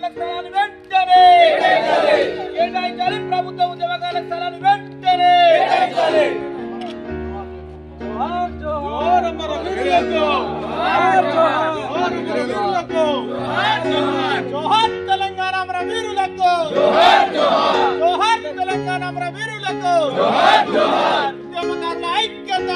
ఉద్యమకారుల స్థలాలు వెంటనే కేటాయించాలి. ప్రభుత్వ ఉద్యమకారుల స్థలాలు వెంటనే కేటాయించాలి. జోహార్ జోహార్ అమరవీరులకు, జోహార్ జోహార్ అమరవీరులకు, జోహార్ జోహార్ జోహార్ తెలంగాణ అమరవీరులకు, జోహార్ జోహార్ జోహార్ తెలంగాణ అమరవీరులకు, జోహార్ జోహార్ ఉద్యమకారుల ఐక్యత.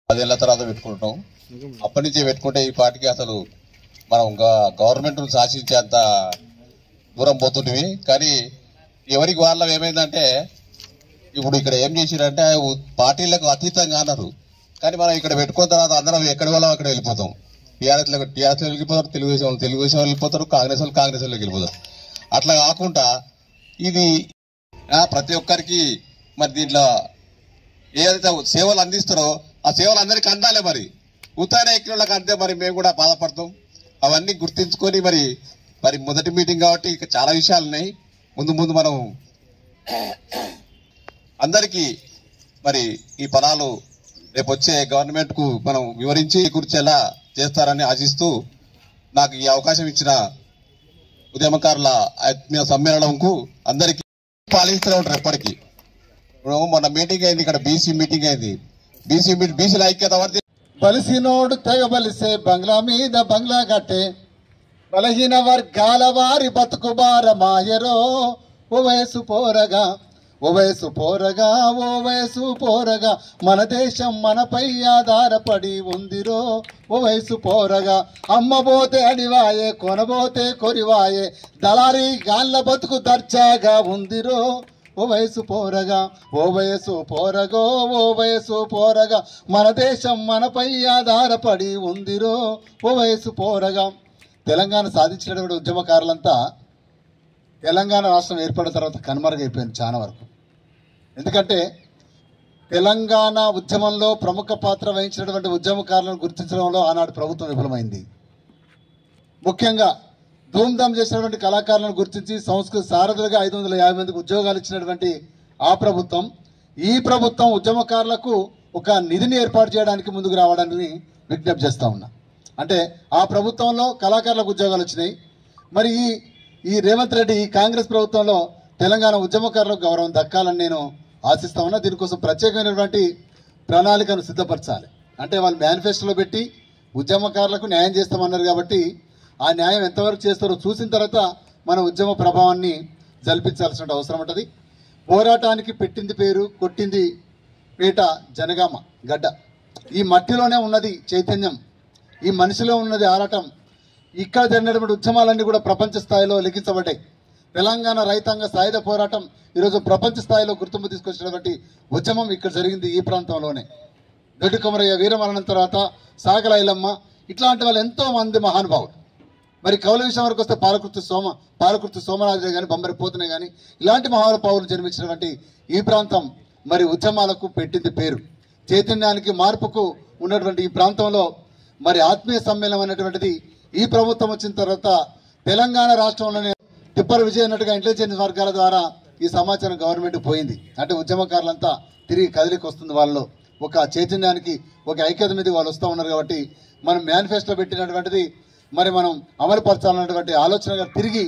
పదేళ్ల తర్వాత పెట్టుకుంటాం. అప్పటి నుంచి పెట్టుకుంటే ఈ పార్టీకి అసలు మనం గవర్నమెంట్ శాసించేంత దూరం పోతుంటివి. కానీ ఎవరికి వాళ్ళం ఏమైందంటే ఇప్పుడు ఇక్కడ ఏం చేసిరంటే పార్టీలకు అతీతంగా అన్నారు. కానీ మనం ఇక్కడ పెట్టుకున్న తర్వాత అందరం ఎక్కడి వాళ్ళం అక్కడ వెళ్ళిపోతాం. టీఆర్ఎస్ వెళ్ళిపోతారు, తెలుగుదేశం వెళ్ళిపోతారు, కాంగ్రెస్ వాళ్ళకి వెళ్ళిపోతారు. అట్లా కాకుండా ఇది ప్రతి ఒక్కరికి మరి దీంట్లో ఏదైతే సేవలు అందిస్తారో ఆ సేవలు అందరికీ అందాలి. మరి ఉత్తరాయణ ఎక్కినోళ్ళకి అంతే. మరి మేము కూడా బాధపడతాం. అవన్నీ గుర్తించుకొని మరి మొదటి మీటింగ్ కాబట్టి ఇక చాలా విషయాలు ఉన్నాయి. ముందు మనం అందరికీ మరి ఈ పదాలు రేపు వచ్చే గవర్నమెంట్ కు మనం వివరించి కూర్చేలా చేస్తారని ఆశిస్తూ నాకు ఈ అవకాశం ఇచ్చిన ఉద్యమకారుల ఆత్మీయ సమ్మేళనంకు అందరికీ పాలిస్తూనే ఉంటారు. ఎప్పటికీ మొన్న మీటింగ్ అయింది, ఇక్కడ బీసీ మీటింగ్ అయింది. బీసీల ఐక్యత బలిసినోడు తెగ బలిసే బంగ్లా మీద బంగ్లా కట్టే బలహీన వర్గాల వారి బతుకు భారమాయరో. ఓ వయసు పోరగా ఓ వయసు పోరగా ఓ వయసు పోరగా మన దేశం మనపై ఆధారపడి ఉందిరో. ఓ వయసు పోరగా అమ్మబోతే అడివాయే కొనబోతే కొరివాయే దళారీ గాన్ల బతుకు దర్జాగా ఉందిరో. ఓ వయసు పోరగా ఓ వయసు పోరగో ఓ వయసు పోరగా మన దేశం మనపై ఆధారపడి ఉందిరో. ఓ వయసు పోరగా తెలంగాణ సాధించినటువంటి ఉద్యమకారులంతా తెలంగాణ రాష్ట్రం ఏర్పడిన తర్వాత కనుమరుగైపోయింది చాలా వరకు. ఎందుకంటే తెలంగాణ ఉద్యమంలో ప్రముఖ పాత్ర వహించినటువంటి ఉద్యమకారులను గుర్తించడంలో ఆనాడు ప్రభుత్వం విఫలమైంది. ముఖ్యంగా ధూమ్ధామ్ చేసినటువంటి కళాకారులను గుర్తించి సంస్కృత సారథులుగా 550 మందికి ఉద్యోగాలు ఇచ్చినటువంటి ఆ ప్రభుత్వం ఈ ప్రభుత్వం ఉద్యమకారులకు ఒక నిధిని ఏర్పాటు చేయడానికి ముందుకు రావడానికి విజ్ఞప్తి చేస్తా ఉన్నా. అంటే ఆ ప్రభుత్వంలో కళాకారులకు ఉద్యోగాలు వచ్చినాయి. మరి ఈ రేవంత్ రెడ్డి ఈ కాంగ్రెస్ ప్రభుత్వంలో తెలంగాణ ఉద్యమకారులకు గౌరవం దక్కాలని నేను ఆశిస్తా ఉన్నా. దీనికోసం ప్రత్యేకమైనటువంటి ప్రణాళికను సిద్ధపరచాలి. అంటే వాళ్ళు మేనిఫెస్టోలో పెట్టి ఉద్యమకారులకు న్యాయం చేస్తామన్నారు కాబట్టి ఆ న్యాయం ఎంతవరకు చేస్తారో చూసిన తర్వాత మన ఉద్యమ ప్రభావాన్ని జల్పించాల్సిన అవసరం ఉంటుంది. పోరాటానికి పెట్టింది పేరు, కొట్టింది పేట జనగామ గడ్డ. ఈ మట్టిలోనే ఉన్నది చైతన్యం, ఈ మనిషిలో ఉన్నది ఆరాటం. ఇక్కడ జరిగినటువంటి ఉద్యమాలన్నీ కూడా ప్రపంచ స్థాయిలో లిఖించబడ్డాయి. తెలంగాణ రైతాంగ సాయుధ పోరాటం ఈరోజు ప్రపంచ స్థాయిలో గుర్తింపు తీసుకొచ్చినటువంటి ఉద్యమం ఇక్కడ జరిగింది ఈ ప్రాంతంలోనే. దొడ్డి కొమరయ్య వీరమరణం తర్వాత సాగల ఐలమ్మ ఇట్లాంటి వాళ్ళు ఎంతో మంది మహానుభావులు. మరి కవుల విషయం వరకు వస్తే పాలకుర్తి సోమరాజు కానీ బొమ్మరి పోతునే కానీ ఇలాంటి మహానుభావులు జన్మించినటువంటి ఈ ప్రాంతం మరి ఉద్యమాలకు పెట్టింది పేరు. చైతన్యానికి మార్పుకు ఉన్నటువంటి ఈ ప్రాంతంలో మరి ఆత్మీయ సమ్మేళనం అనేటువంటిది ఈ ప్రభుత్వం వచ్చిన తర్వాత తెలంగాణ రాష్ట్రంలోనే తిప్పర విజయ్ అన్నట్టుగా ఇంటెలిజెన్స్ వర్గాల ద్వారా ఈ సమాచారం గవర్నమెంట్ పోయింది. అంటే ఉద్యమకారులంతా తిరిగి కదిలికి వస్తుంది. వాళ్ళలో ఒక చైతన్యానికి ఒక ఐక్యత మీద వాళ్ళు వస్తూ ఉన్నారు. కాబట్టి మనం మేనిఫెస్టో పెట్టినటువంటిది మరి మనం అమలుపరచాలన్నటువంటి ఆలోచనగా తిరిగి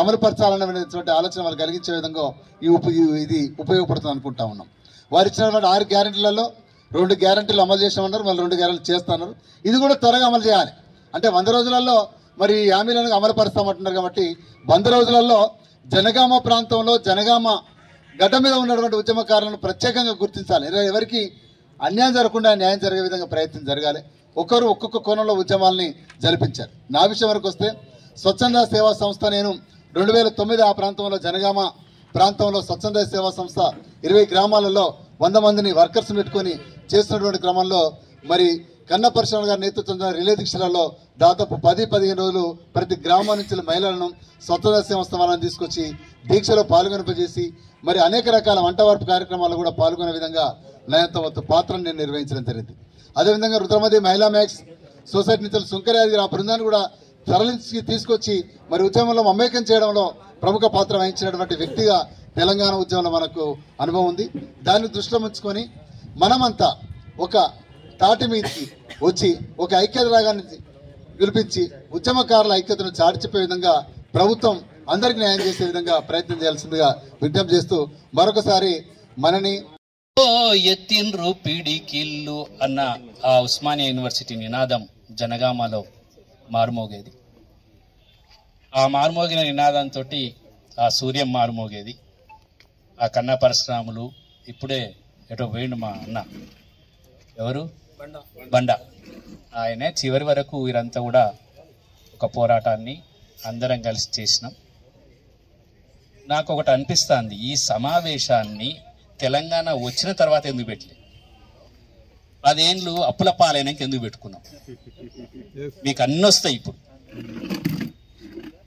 అమలుపరచాలన్నటువంటి ఆలోచన వాళ్ళు కలిగించే విధంగా ఇది ఉపయోగపడుతుంది అనుకుంటా ఉన్నాం. వారు ఇచ్చినటువంటి 6 గ్యారెంటీలలో 2 గ్యారెంటీలు అమలు చేసామన్నారు, మళ్ళీ 2 గ్యారెంటీలు చేస్తున్నారు. ఇది కూడా త్వరగా అమలు చేయాలి. అంటే 100 రోజులలో మరి హామీలను అమలు పరుస్తామంటున్నారు. కాబట్టి 100 రోజులలో జనగామ ప్రాంతంలో జనగామ గడ్డ మీద ఉన్నటువంటి ఉద్యమకారులను ప్రత్యేకంగా గుర్తించాలి. ఎవరికి అన్యాయం జరగకుండా న్యాయం జరిగే విధంగా ప్రయత్నం జరగాలి. ఒక్కొక్క కోణంలో ఉద్యమాలని జరిపించారు. నా విషయం వరకు వస్తే స్వచ్ఛంద సేవా సంస్థ నేను 2009 ఆ ప్రాంతంలో జనగామ ప్రాంతంలో స్వచ్ఛంద సేవా సంస్థ 20 గ్రామాలలో 100 మందిని వర్కర్స్ పెట్టుకొని చేస్తున్నటువంటి క్రమంలో మరి కన్న పరిశ్రమ గారి నేతృత్వంలో రిలే దీక్షలలో దాదాపు 10-15 రోజులు ప్రతి గ్రామం నుంచి మహిళలను స్వచ్ఛంద సంస్థలను తీసుకొచ్చి దీక్షలో పాల్గొనిపజేసి మరి అనేక రకాల వంట వార్పు కార్యక్రమాల్లో కూడా పాల్గొనే విధంగా నయంత పాత్రను నేను నిర్వహించడం జరిగింది. అదేవిధంగా రుద్రమది మహిళా మ్యాక్స్ సొసైటీ నుంచి సుంకర్యాది ఆ బృందాన్ని కూడా తరలించి తీసుకొచ్చి మరి ఉద్యమంలో మమేకం చేయడంలో ప్రముఖ పాత్ర వహించినటువంటి వ్యక్తిగా తెలంగాణ ఉద్యమంలో మనకు అనుభవం ఉంది. దాన్ని దృష్టిలో ఉంచుకొని మనమంతా ఒక తాటి మీదకి వచ్చి ఒక ఐక్యత రాగాన్ని పిలిపించి ఉద్యమకారుల ఐక్యతను చాటి చెప్పే విధంగా ప్రభుత్వం అందరికి న్యాయం చేసే విధంగా ప్రయత్నం చేయాల్సిందిగా విజ్ఞప్తి చేస్తూ మరొకసారి మనని ఎత్తిండ్రు పీడికిల్లు అన్న ఆ ఉస్మానియా యూనివర్సిటీ నినాదం జనగామలో మారుమోగేది. ఆ మారుమోగిన నినాదంతో ఆ సూర్యం మారుమోగేది. ఆ కన్నా పరశురాములు ఇప్పుడే ఎటో పోయిండు మా అన్న ఎవరు బండ ఆయనే చివరి వరకు వీరంతా కూడా ఒక పోరాటాన్ని అందరం కలిసి చేసినాం. నాకు ఒకటి అనిపిస్తుంది, ఈ సమావేశాన్ని తెలంగాణ వచ్చిన తర్వాత ఎందుకు పెట్టలేదు? 10 ఏళ్ళు అప్పుల పాలైనాక ఎందుకు పెట్టుకున్నాం? మీకు అన్నీ వస్తాయి. ఇప్పుడు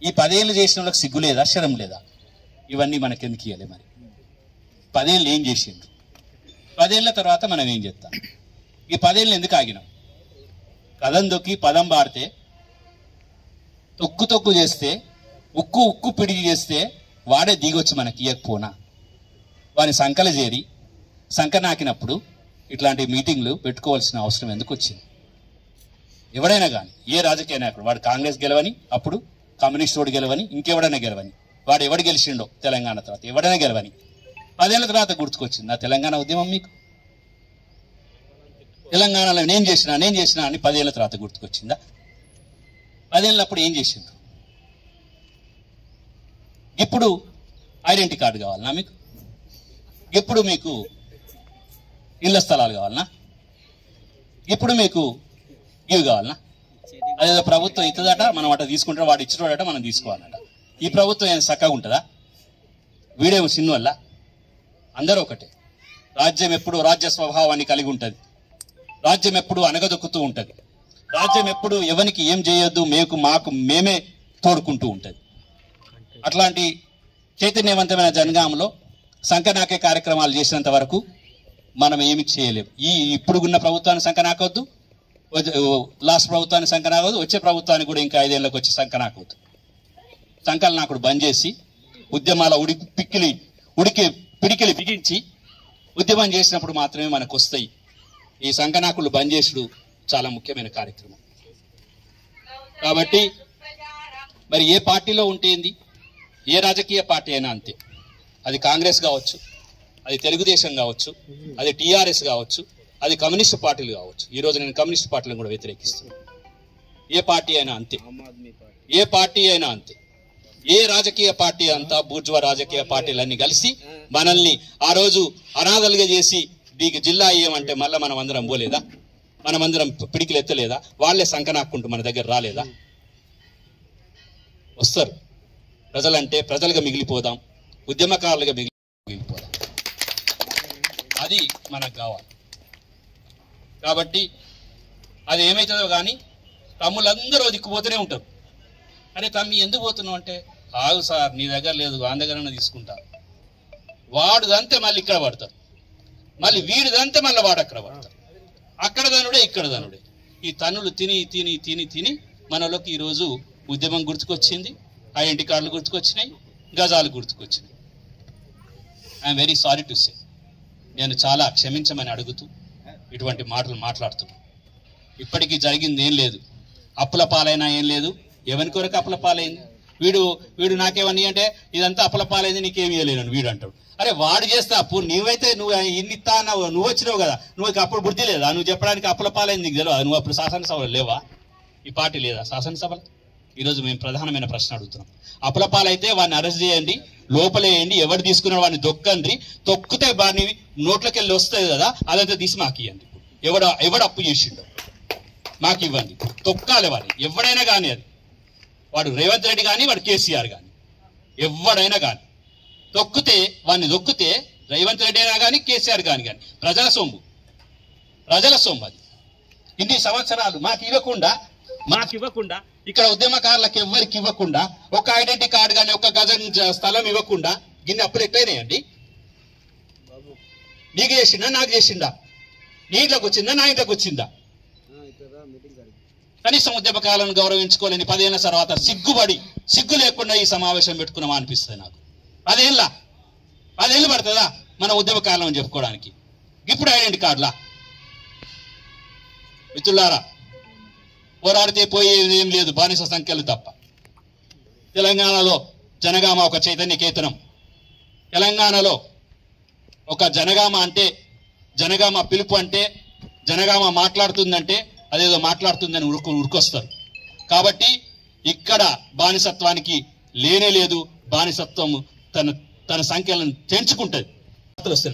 ఈ 10 ఏళ్ళు చేసిన వాళ్ళకి సిగ్గు లేదా, శరం లేదా? ఇవన్నీ మనకెందుకు ఇవ్వాలి? మరి 10 ఏళ్ళు ఏం చేసిండ్రు? 10 ఏళ్ళ తర్వాత మనం ఏం చేస్తాం? ఈ 10 ఏళ్ళు ఎందుకు ఆగినాం? కథం దొక్కి పదం బాడితే, తొక్కు చేస్తే, ఉక్కు పిడిగి చేస్తే వాడే దిగొచ్చి మనకి ఇవ్వకపోనా? వాని సంకల చేరి సంక నాకినప్పుడు ఇట్లాంటి మీటింగ్లు పెట్టుకోవాల్సిన అవసరం ఎందుకు వచ్చింది? ఎవడైనా కానీ ఏ రాజకీయ నాయకుడు, వాడు కాంగ్రెస్ గెలవని, అప్పుడు కమ్యూనిస్ట్ వాడు గెలవని, ఇంకెవడైనా గెలవని, వాడు ఎవడు గెలిచిండో తెలంగాణ తర్వాత ఎవడైనా గెలవని 10 ఏళ్ల తర్వాత గుర్తుకొచ్చింది నా తెలంగాణ ఉద్యమం. మీకు తెలంగాణలో నేను చేసినా అని 10 ఏళ్ల తర్వాత గుర్తుకొచ్చిందా? 10 ఏళ్ళప్పుడు ఏం చేసిండ్రు? ఇప్పుడు ఐడెంటిటీ కార్డు కావాలన్నా మీకు? ఇప్పుడు మీకు ఇళ్ల స్థలాలు కావాలన్నా? ఇప్పుడు మీకు ఇవి కావాలన్నా? అదేదో ప్రభుత్వం ఇస్తుందట, మనం అట తీసుకుంటాం, వాడు ఇచ్చినోడట మనం తీసుకోవాలట. ఈ ప్రభుత్వం ఏమైనా చక్కగా ఉంటుందా? వీడేమో చిన్న వల్ల అందరూ ఒకటే. రాజ్యం ఎప్పుడు రాజ్య స్వభావాన్ని కలిగి ఉంటుంది. రాజ్యం ఎప్పుడు అనగదొక్కుతూ ఉంటుంది. రాజ్యం ఎప్పుడు ఎవరికి ఏం చేయొద్దు, మాకు మేమే తోడుకుంటూ ఉంటుంది. అట్లాంటి చైతన్యవంతమైన జనగాంలో సంకనాకే కార్యక్రమాలు చేసినంత వరకు మనం ఏమి చేయలేము. ఇప్పుడు ఉన్న ప్రభుత్వాన్ని సంకనాకొద్దు, లాస్ట్ ప్రభుత్వాన్ని సంకనాకొద్దు, వచ్చే ప్రభుత్వానికి కూడా ఇంకా 5 ఏళ్ళకి వచ్చి సంకనాకొద్దు. సంకలు నాకుడు బంద్ చేసి ఉద్యమాల పిడికిలి బిగించి ఉద్యమం చేసినప్పుడు మాత్రమే మనకు వస్తాయి. ఈ సంకనాకులు బంద్ చేసుడు చాలా ముఖ్యమైన కార్యక్రమం. కాబట్టి మరి ఏ పార్టీలో ఉంటేంది, ఏ రాజకీయ పార్టీ అయినా అంతే. అది కాంగ్రెస్ కావచ్చు, అది తెలుగుదేశం కావచ్చు, అది టీఆర్ఎస్ కావచ్చు, అది కమ్యూనిస్ట్ పార్టీలు కావచ్చు. ఈరోజు నేను కమ్యూనిస్ట్ పార్టీలను కూడా వ్యతిరేకిస్తున్నాను. ఏ పార్టీ అయినా అంతే, ఏ పార్టీ అయినా అంతే. ఏ రాజకీయ పార్టీ అంతా బూర్జువా రాజకీయ పార్టీలన్నీ కలిసి మనల్ని ఆ రోజు అనాథలుగా చేసి దీనికి జిల్లా అయ్యామంటే మళ్ళీ మనం అందరం పోలేదా? మనమందరం పిడికిలు ఎత్తలేదా? వాళ్లే సంకనాక్కుంటూ మన దగ్గర రాలేదా? వస్తారు. ప్రజలంటే ప్రజలుగా మిగిలిపోదాం, ఉద్యమకారులుగా మిగిలిపోదాం. అది మనకు కావాలి. కాబట్టి అది ఏమవుతుందో కానీ తమ్ముళ్ళందరూ దిక్కుపోతూనే ఉంటారు. అరే తమ్మి ఎందుకు పోతున్నావు అంటే, ఆగు సార్ నీ దగ్గర లేదు, వాని దగ్గర తీసుకుంటా. వాడుదంతే మళ్ళీ ఇక్కడ పడతారు, మళ్ళీ వీడిదంతే మళ్ళీ వాడు అక్కడ పడతారు. అక్కడ దనుడే ఇక్కడ దనుడే. ఈ తన్నులు తిని తిని తిని తిని మనలోకి ఈరోజు ఉద్యమం గుర్తుకొచ్చింది, ఐడెంటిటీ కార్డులు గుర్తుకొచ్చినాయి, గజాలు గుర్తుకొచ్చినాయి. I'm very sorry to say. నేను చాలా క్షమించమని అడుగుతూ ఇటువంటి మాటలు మాట్లాడుతున్నాను. ఇప్పటికీ జరిగింది ఏం లేదు, అప్పుల పాలైనా ఏం లేదు. ఎవరి కొరకు అప్పుల పాలైంది? వీడు నాకేమని అంటే ఇదంతా అప్పుల పాలైంది, నీకేమి ఇవ్వలేను వీడు అంటాడు. అరే వాడు చేస్తే అప్పు, నువ్వైతే నువ్వు ఇన్ని ఇస్తా అన్నావు, నువ్వు వచ్చినావు కదా, నువ్వు అప్పుడు బుద్ధి లేదా? నువ్వు చెప్పడానికి అప్పుల పాలైంది నీకు తెలియదు? నువ్వు అప్పుడు శాసనసభలో లేవా? ఈ పార్టీ లేదా శాసనసభలో? ఈరోజు మేము ప్రధానమైన ప్రశ్న అడుగుతున్నాం. అప్పుల పాలైతే వాడిని అరెస్ట్ చేయండి, లోపలేయండి, ఎవరు తీసుకున్నాడు వాడిని దొక్కండి, తొక్కితే వాడిని నోట్లోకి వెళ్ళి వస్తుంది కదా, అదంతా తీసి మాకు ఇవ్వండి. ఎవడు అప్పు చేసిండో మాకు ఇవ్వండి, తొక్కాలి వాడిని. ఎవడైనా కానీ, అది వాడు రేవంత్ రెడ్డి కానీ, వాడు కేసీఆర్ కానీ, ఎవడైనా కానీ తొక్కితే వాడిని దొక్కితే రేవంత్ రెడ్డి అయినా కానీ, కేసీఆర్ కానీ ప్రజల సొమ్ము అది. ఇన్ని సంవత్సరాలు మాకు ఇవ్వకుండా ఇక్కడ ఉద్యమకారులకు ఎవరికి ఇవ్వకుండా, ఒక ఐడెంటిటీ కార్డు కానీ, ఒక గజం స్థలం ఇవ్వకుండా గిన్నె అప్పులు ఎట్లయినాయండి? నీకు చేసిండా, నాకు చేసిండా? నీ ఇంట్లోకి వచ్చిందా, నా ఇంట్లోకి వచ్చిందా? కనీసం ఉద్యమకాలను గౌరవించుకోలేని 10 ఏళ్ల తర్వాత సిగ్గు లేకుండా ఈ సమావేశం పెట్టుకున్నామా అనిపిస్తుంది నాకు. 10 ఏళ్ళు పడుతుందా మన ఉద్యమకాలం అని చెప్పుకోవడానికి? ఇప్పుడు ఐడెంటిటీ కార్డులా? మిత్రులారా, పోరాడితే పోయేది ఏం లేదు, బానిస సంఖ్యలు తప్ప. తెలంగాణలో జనగామ ఒక చైతన్య కేతనం. తెలంగాణలో ఒక జనగామ అంటే, జనగామ పిలుపు అంటే, జనగామ మాట్లాడుతుందంటే అదేదో మాట్లాడుతుందని ఉరుకొస్తారు. కాబట్టి ఇక్కడ బానిసత్వానికి లేనే లేదు. బానిసత్వం తన సంఖ్యలను తెంచుకుంటుంది.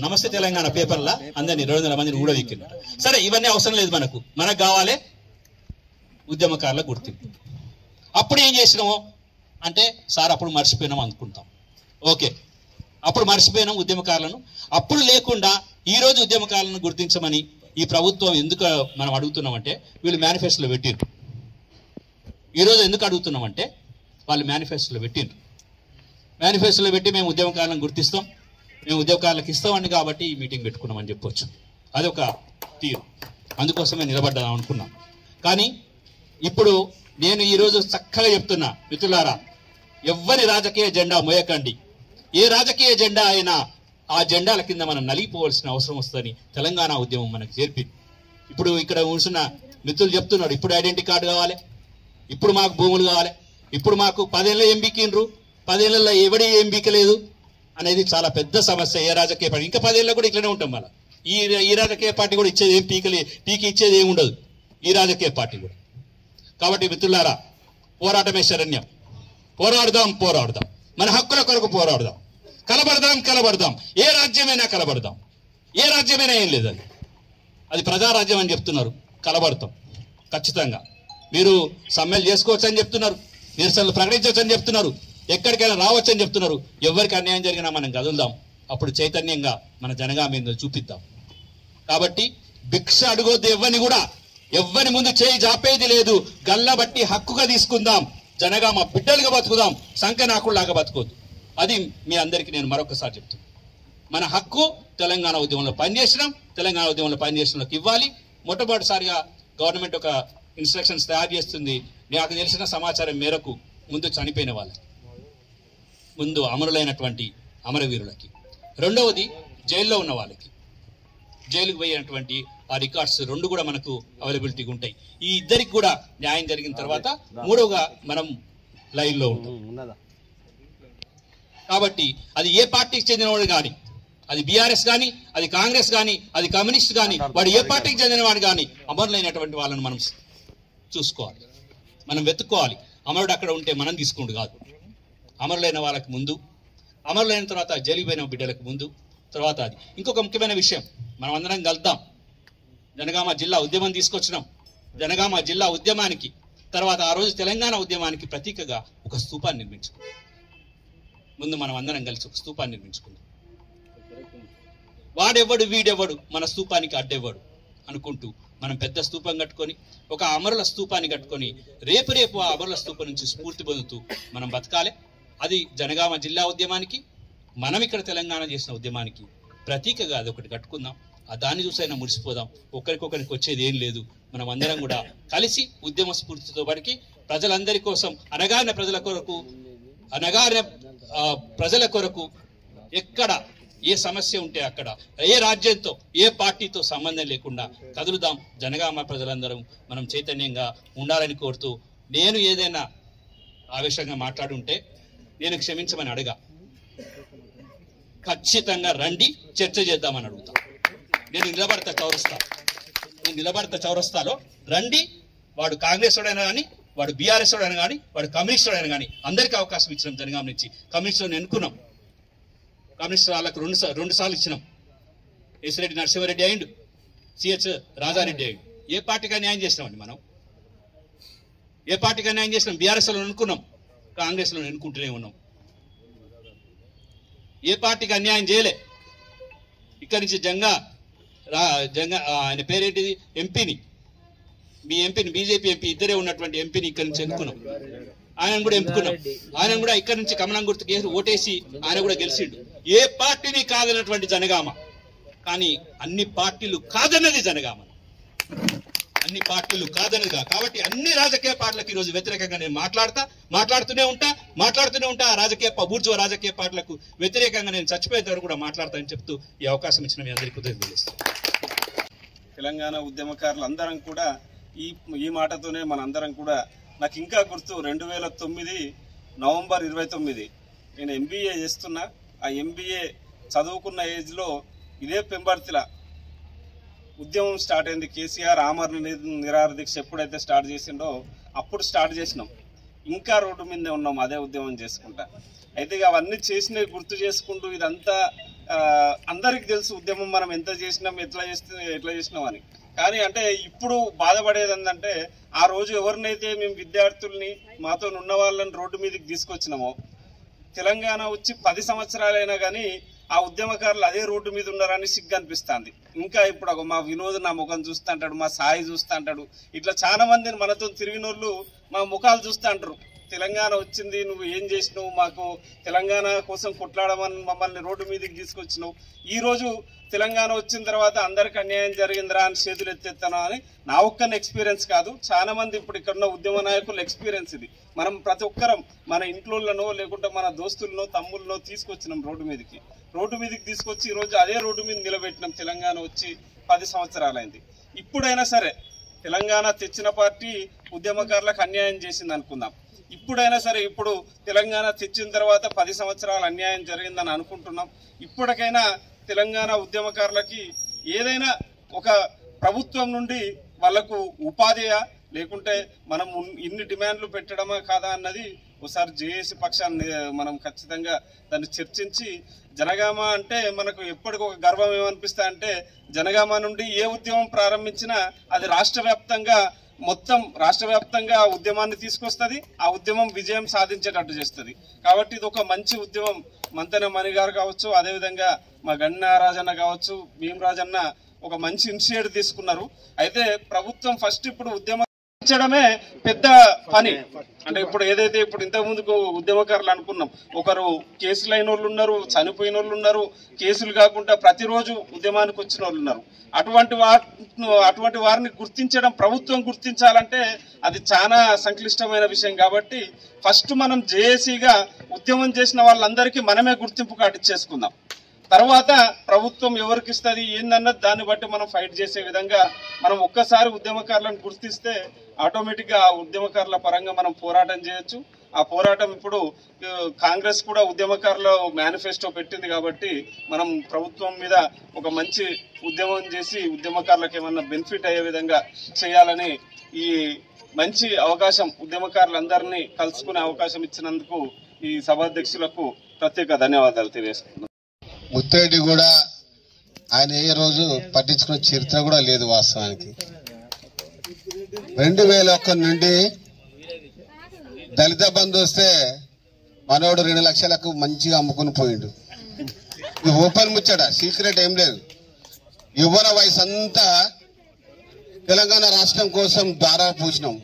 నమస్తే తెలంగాణ పేపర్లా అందరినీ 200 మందిని ఊడదెక్కింది. సరే, ఇవన్నీ అవసరం లేదు మనకు కావాలి ఉద్యమకారుల గుర్తింపు. అప్పుడు ఏం చేసినాము అంటే, సార్ అప్పుడు మర్చిపోయినాం అనుకుంటాం. ఓకే, అప్పుడు మర్చిపోయినాం ఉద్యమకారులను. అప్పుడు లేకుండా ఈ రోజు ఉద్యమకారులను గుర్తించమని ఈ ప్రభుత్వం ఎందుకు మనం అడుగుతున్నామంటే, వీళ్ళు మేనిఫెస్టోలో పెట్టిండ్రు. ఈరోజు ఎందుకు అడుగుతున్నామంటే, వాళ్ళు మేనిఫెస్టోలో పెట్టిండ్రు. మేనిఫెస్టోలో పెట్టి మేము ఉద్యమకారులను గుర్తిస్తాం, మేము ఉద్యమకారులకు ఇస్తామని కాబట్టి ఈ మీటింగ్ పెట్టుకున్నామని చెప్పొచ్చు. అదొక తీరు, అందుకోసమే నిలబడ్డాం అనుకున్నాం. కానీ ఇప్పుడు నేను ఈరోజు చక్కగా చెప్తున్నా, మిత్రులారా, ఎవ్వరి రాజకీయ జెండా మోయకండి. ఏ రాజకీయ జెండా అయినా ఆ జెండాల కింద మనం నలిగిపోవాల్సిన అవసరం వస్తుందని తెలంగాణ ఉద్యమం మనకు చేర్పింది. ఇప్పుడు ఇక్కడ కూర్చున్న మిత్రులు చెప్తున్నారు, ఇప్పుడు ఐడెంటిటీ కార్డు కావాలి, ఇప్పుడు మాకు భూములు కావాలి, ఇప్పుడు మాకు 10 ఏళ్ళ ఏం బీకిండ్రు, 10 ఏళ్ళలో ఎవడి ఏం బీకలేదు అనేది చాలా పెద్ద సమస్య. ఏ రాజకీయ పార్టీ ఇంకా 10 ఏళ్ళలో కూడా ఇట్లనే ఉంటాం. మళ్ళీ ఈ రాజకీయ పార్టీ కూడా ఇచ్చేది ఏం పీకి ఇచ్చేది ఏమి ఉండదు ఈ రాజకీయ పార్టీ కూడా. కాబట్టి మిత్రులారా, పోరాటమే శరణ్యం. పోరాడదాం, మన హక్కుల కొరకు పోరాడదాం, కలబడదాం. ఏ రాజ్యమైనా కలబడదాం, ఏ రాజ్యమైనా ఏం లేదు, అది ప్రజారాజ్యం అని చెప్తున్నారు. కలబడతాం ఖచ్చితంగా. మీరు సమ్మెలు చేసుకోవచ్చు అని చెప్తున్నారు, నిరసనలు ప్రకటించవచ్చు అని చెప్తున్నారు, ఎక్కడికైనా రావచ్చు అని చెప్తున్నారు. ఎవరికి అన్యాయం జరిగినా మనం కదులుదాం. అప్పుడు చైతన్యంగా మన జనగామ మీద చూపిద్దాం. కాబట్టి భిక్ష అడుగొద్దు ఎవ్వని ముందు చేయి జాపేది లేదు. గల్లబట్టి హక్కుగా తీసుకుందాం. జనగామ బిడ్డలుగా బతుకుదాం, సంఖ్యనాకుల్లాగా బతుకోద్దు. అది మీ అందరికీ నేను మరొకసారి చెప్తున్నాను. మన హక్కు తెలంగాణ ఉద్యమంలో పనిచేసినాం, తెలంగాణ ఉద్యమంలో పనిచేసినందుకు ఇవ్వాలి. మొట్టమొదటిసారిగా గవర్నమెంట్ ఒక ఇన్స్ట్రక్షన్స్ తయారు చేస్తుంది. నాకు తెలిసిన సమాచారం మేరకు ముందు చనిపోయిన వాళ్ళకి, ముందు అమరులైనటువంటి అమరవీరులకి, రెండవది జైల్లో ఉన్న వాళ్ళకి, జైలుకు పోయినటువంటి ఆ రికార్డ్స్ 2 కూడా మనకు అవైలబిలిటీగా ఉంటాయి. ఈ ఇద్దరికి కూడా న్యాయం జరిగిన తర్వాత మూడవగా మనం లైన్లో ఉంటాం. కాబట్టి అది ఏ పార్టీకి చెందినవాడు కానీ, అది బీఆర్ఎస్ కానీ, అది కాంగ్రెస్ కానీ, అది కమ్యూనిస్ట్ కానీ, వాడు ఏ పార్టీకి చెందినవాడు కానీ, అమరులైనటువంటి వాళ్ళని మనం చూసుకోవాలి, మనం వెతుక్కోవాలి. అమరుడు అక్కడ ఉంటే మనం తీసుకుంటూ కాదు. అమరులైన వాళ్ళకి ముందు, అమరులైన తర్వాత జైలుపోయిన బిడ్డలకు ముందు, తర్వాత అది. ఇంకొక ముఖ్యమైన విషయం, మనం అందరం కలుద్దాం. జనగామ జిల్లా ఉద్యమం తీసుకొచ్చినాం. జనగామ జిల్లా ఉద్యమానికి తర్వాత ఆ రోజు తెలంగాణ ఉద్యమానికి ప్రతీకగా ఒక స్తూపాన్ని నిర్మించుకున్నాం. ముందు మనం అందరం కలిసి ఒక స్తూపాన్ని నిర్మించుకున్నాం. వాడెవ్వడు వీడెవ్వడు మన స్తూపానికి అడ్డెవ్వడు అనుకుంటూ మనం పెద్ద స్తూపం కట్టుకొని, ఒక అమరుల స్తూపాన్ని కట్టుకొని రేపు ఆ అమరుల స్తూపం నుంచి స్ఫూర్తి పొందుతూ మనం బతకాలి. అది జనగామ జిల్లా ఉద్యమానికి, మనం ఇక్కడ తెలంగాణ చేసిన ఉద్యమానికి ప్రతీకగా అది ఒకటి కట్టుకుందాం. దాన్ని చూసైనా మురిసిపోదాం. ఒకరికొకరికి వచ్చేది ఏం లేదు. మనం అందరం కూడా కలిసి ఉద్యమ స్ఫూర్తితో పడికి ప్రజలందరి కోసం, అనగారిన ప్రజల కొరకు ఎక్కడ ఏ సమస్య ఉంటే అక్కడ, ఏ రాజ్యంతో ఏ పార్టీతో సంబంధం లేకుండా కదులుదాం. జనగామ ప్రజలందరం మనం చైతన్యంగా ఉండాలని కోరుతూ, నేను ఏదైనా ఆవేశంగా మాట్లాడుంటే నేను క్షమించమని అడగా. ఖచ్చితంగా రండి, చర్చ చేద్దామని అడుగుతా. నేను నిలబడతా చౌరస్తాలో రండి. వాడు కాంగ్రెస్ వాడైనా కానీ, వాడు బీఆర్ఎస్ వాడైనా కానీ, వాడు కమ్యూనిస్ట్ వాడైనా కానీ, అందరికీ అవకాశం ఇచ్చినాం. జనగామ నుంచి కమ్యూనిస్టులను ఎన్నుకున్నాం. కమ్యూనిస్ట్ వాళ్ళకు రెండు సార్లు ఇచ్చినాం. ఎస్రెడ్డి నరసింహారెడ్డి అయిండు, సిహెచ్ రాజారెడ్డి అయిండు. ఏ పార్టీకి న్యాయం చేసినామండి మనం? ఏ పార్టీకి న్యాయం చేసినాం? బీఆర్ఎస్ లో ఎన్నుకున్నాం, కాంగ్రెస్ లో ఎన్నుకుంటూనే ఉన్నాం. ఏ పార్టీకి అన్యాయం చేయలే. ఇక్కడి నుంచి ఆయన పేరేంటిది, మీ ఎంపీని బీజేపీ ఎంపీ ఇద్దరే ఉన్నటువంటి ఎంపీని ఇక్కడి నుంచి ఎన్నుకున్నాం. ఆయన కూడా ఎంపుకున్నాం. ఆయన కూడా ఇక్కడి నుంచి కమలం గుర్తుకు ఓటేసి ఆయన కూడా గెలిచిండు. ఏ పార్టీని కాదన్నటువంటి జనగామ, కానీ అన్ని పార్టీలు కాదన్నది జనగామ. అన్ని పార్టీలు కాదనిగా. కాబట్టి అన్ని రాజకీయ పార్టీలకు ఈరోజు వ్యతిరేకంగా నేను మాట్లాడుతూనే ఉంటా. ఆ రాజకీయ బూర్జువా రాజకీయ పార్టీలకు వ్యతిరేకంగా నేను చచ్చిపోయేంత వరకు కూడా మాట్లాడతానని చెప్తూ ఈ అవకాశం ఇచ్చిన మీ అందరికీ కృతజ్ఞతలు. తెలంగాణ ఉద్యమకారులు అందరం కూడా ఈ మాటతోనే మనందరం కూడా నాకు ఇంకా గుర్తు 2009 నవంబర్ 29 నేను MBA చేస్తున్నా. ఆ MBA చదువుకున్న ఏజ్లో ఇదే పెంబర్తిలా ఉద్యమం స్టార్ట్ అయింది. కేసీఆర్ ఆమరణ నిరాహార దీక్ష ఎప్పుడైతే స్టార్ట్ చేసిండో అప్పుడు స్టార్ట్ చేసినాం. ఇంకా రోడ్డు మీదే ఉన్నాం అదే ఉద్యమం చేసుకుంటా. అయితే అవన్నీ చేసినవి గుర్తు చేసుకుంటూ ఇదంతా అందరికి తెలుసు ఉద్యమం మనం ఎంత చేసినాం, ఎట్లా చేసినాం అని. కానీ అంటే ఇప్పుడు బాధపడేది ఏంటంటే ఆ రోజు ఎవరినైతే మేము విద్యార్థుల్ని మాతో ఉన్న వాళ్ళని రోడ్డు మీదకి తీసుకొచ్చినామో, తెలంగాణ వచ్చి 10 సంవత్సరాలైనా కానీ ఆ ఉద్యమకారులు అదే రోడ్డు మీద ఉన్నారని సిగ్గు అనిపిస్తుంది. ఇంకా ఇప్పుడు మా వినోద్ నా ముఖం చూస్తూ అంటాడు, మా సాయి చూస్తూ అంటాడు, ఇట్లా చాలా మందిని మనతో తిరిగిన వాళ్ళు మా ముఖాలు చూస్తూ అంటారు. తెలంగాణ వచ్చింది, నువ్వు ఏం చేసినావు, మాకు తెలంగాణ కోసం కొట్లాడమని మమ్మల్ని రోడ్డు మీదకి తీసుకొచ్చినావు. ఈరోజు తెలంగాణ వచ్చిన తర్వాత అందరికి అన్యాయం జరిగిందిరా అని చేతులు ఎత్తేస్తాను అని నా ఒక్కని ఎక్స్పీరియన్స్ కాదు, చాలా మంది ఇప్పుడు ఇక్కడ ఉన్న ఉద్యమ నాయకుల ఎక్స్పీరియన్స్ ఇది. మనం ప్రతి ఒక్కరం మన ఇంట్లోనో లేకుంటే మన దోస్తులనో తమ్ముళ్ళనో తీసుకొచ్చినాం రోడ్డు మీదకి తీసుకొచ్చి ఈరోజు అదే రోడ్డు మీద నిలబెట్టినాం. తెలంగాణ వచ్చి 10 సంవత్సరాలైంది. ఇప్పుడైనా సరే తెలంగాణ తెచ్చిన పార్టీ ఉద్యమకారులకు అన్యాయం చేసింది అనుకుందాం. ఇప్పుడైనా సరే ఇప్పుడు తెలంగాణ తెచ్చిన తర్వాత 10 సంవత్సరాలు అన్యాయం జరిగిందని అనుకుంటున్నాం. ఇప్పటికైనా తెలంగాణ ఉద్యమకారులకి ఏదైనా ఒక ప్రభుత్వం నుండి వాళ్లకు ఉపాధియా లేకుంటే మనం ఇన్ని డిమాండ్లు పెట్టడమా కాదా అన్నది ఒకసారి జేఏసీ పక్షాన్ని మనం ఖచ్చితంగా దాన్ని చర్చించి, జనగామ అంటే మనకు ఎప్పటికీ ఒక గర్వం ఏమనిపిస్తా అంటే జనగామ నుండి ఏ ఉద్యమం ప్రారంభించినా అది మొత్తం రాష్ట్ర వ్యాప్తంగా ఆ ఉద్యమాన్ని తీసుకొస్తుంది, ఆ ఉద్యమం విజయం సాధించేటట్టు చేస్తుంది. కాబట్టి ఇది ఒక మంచి ఉద్యమం. మంతెన మణి గారు కావచ్చు, అదేవిధంగా మా గన్నా రాజన్న కావచ్చు, భీమరాజన్న ఒక మంచి ఇనిషియేటివ్ తీసుకున్నారు. అయితే ప్రభుత్వం ఫస్ట్ ఇప్పుడు ఉద్యమించడమే పెద్ద పని. అంటే ఇప్పుడు ఏదైతే ఇప్పుడు ఇంతకు ముందుకు ఉద్యమకారులు అనుకున్నాం, ఒకరు కేసులు అయిన వాళ్ళు ఉన్నారు, చనిపోయిన వాళ్ళు ఉన్నారు, కేసులు కాకుండా ప్రతిరోజు ఉద్యమానికి వచ్చిన వాళ్ళు ఉన్నారు. అటువంటి వారిని గుర్తించడం, ప్రభుత్వం గుర్తించాలంటే అది చాలా సంక్లిష్టమైన విషయం. కాబట్టి ఫస్ట్ మనం జేఏసీగా ఉద్యమం చేసిన వాళ్ళందరికీ మనమే గుర్తింపు కార్డు ఇచ్చేసుకుందాం. తర్వాత ప్రభుత్వం ఎవరికి ఇస్తుంది ఏందన్నది దాన్ని బట్టి మనం ఫైట్ చేసే విధంగా మనం ఒక్కసారి ఉద్యమకారులను గుర్తిస్తే ఆటోమేటిక్గా ఆ ఉద్యమకారుల పరంగా మనం పోరాటం చేయొచ్చు. ఆ పోరాటం ఇప్పుడు కాంగ్రెస్ కూడా ఉద్యమకారుల మేనిఫెస్టో పెట్టింది. కాబట్టి మనం ప్రభుత్వం మీద ఒక మంచి ఉద్యమం చేసి ఉద్యమకారులకు ఏమన్నా బెనిఫిట్ అయ్యే విధంగా చేయాలని ఈ మంచి అవకాశం ఉద్యమకారులందరినీ కలుసుకునే అవకాశం ఇచ్చినందుకు ఈ సభాధ్యక్షులకు ప్రత్యేక ధన్యవాదాలు తెలియజేస్తున్నాను. ముత్తరెడ్డి కూడా ఆయన ఏ రోజు పట్టించుకున్న చరిత్ర కూడా లేదు. వాస్తవానికి 2001 నుండి దళిత బంధు వస్తే మనోడు 2 లక్షలకు మంచిగా అమ్ముకుని పోయిండు. ఇది ఓపెన్ ముచ్చట, సీక్రెట్ ఏం లేదు. యువన వయసు అంతా తెలంగాణ రాష్ట్రం కోసం దారా పూసినాం.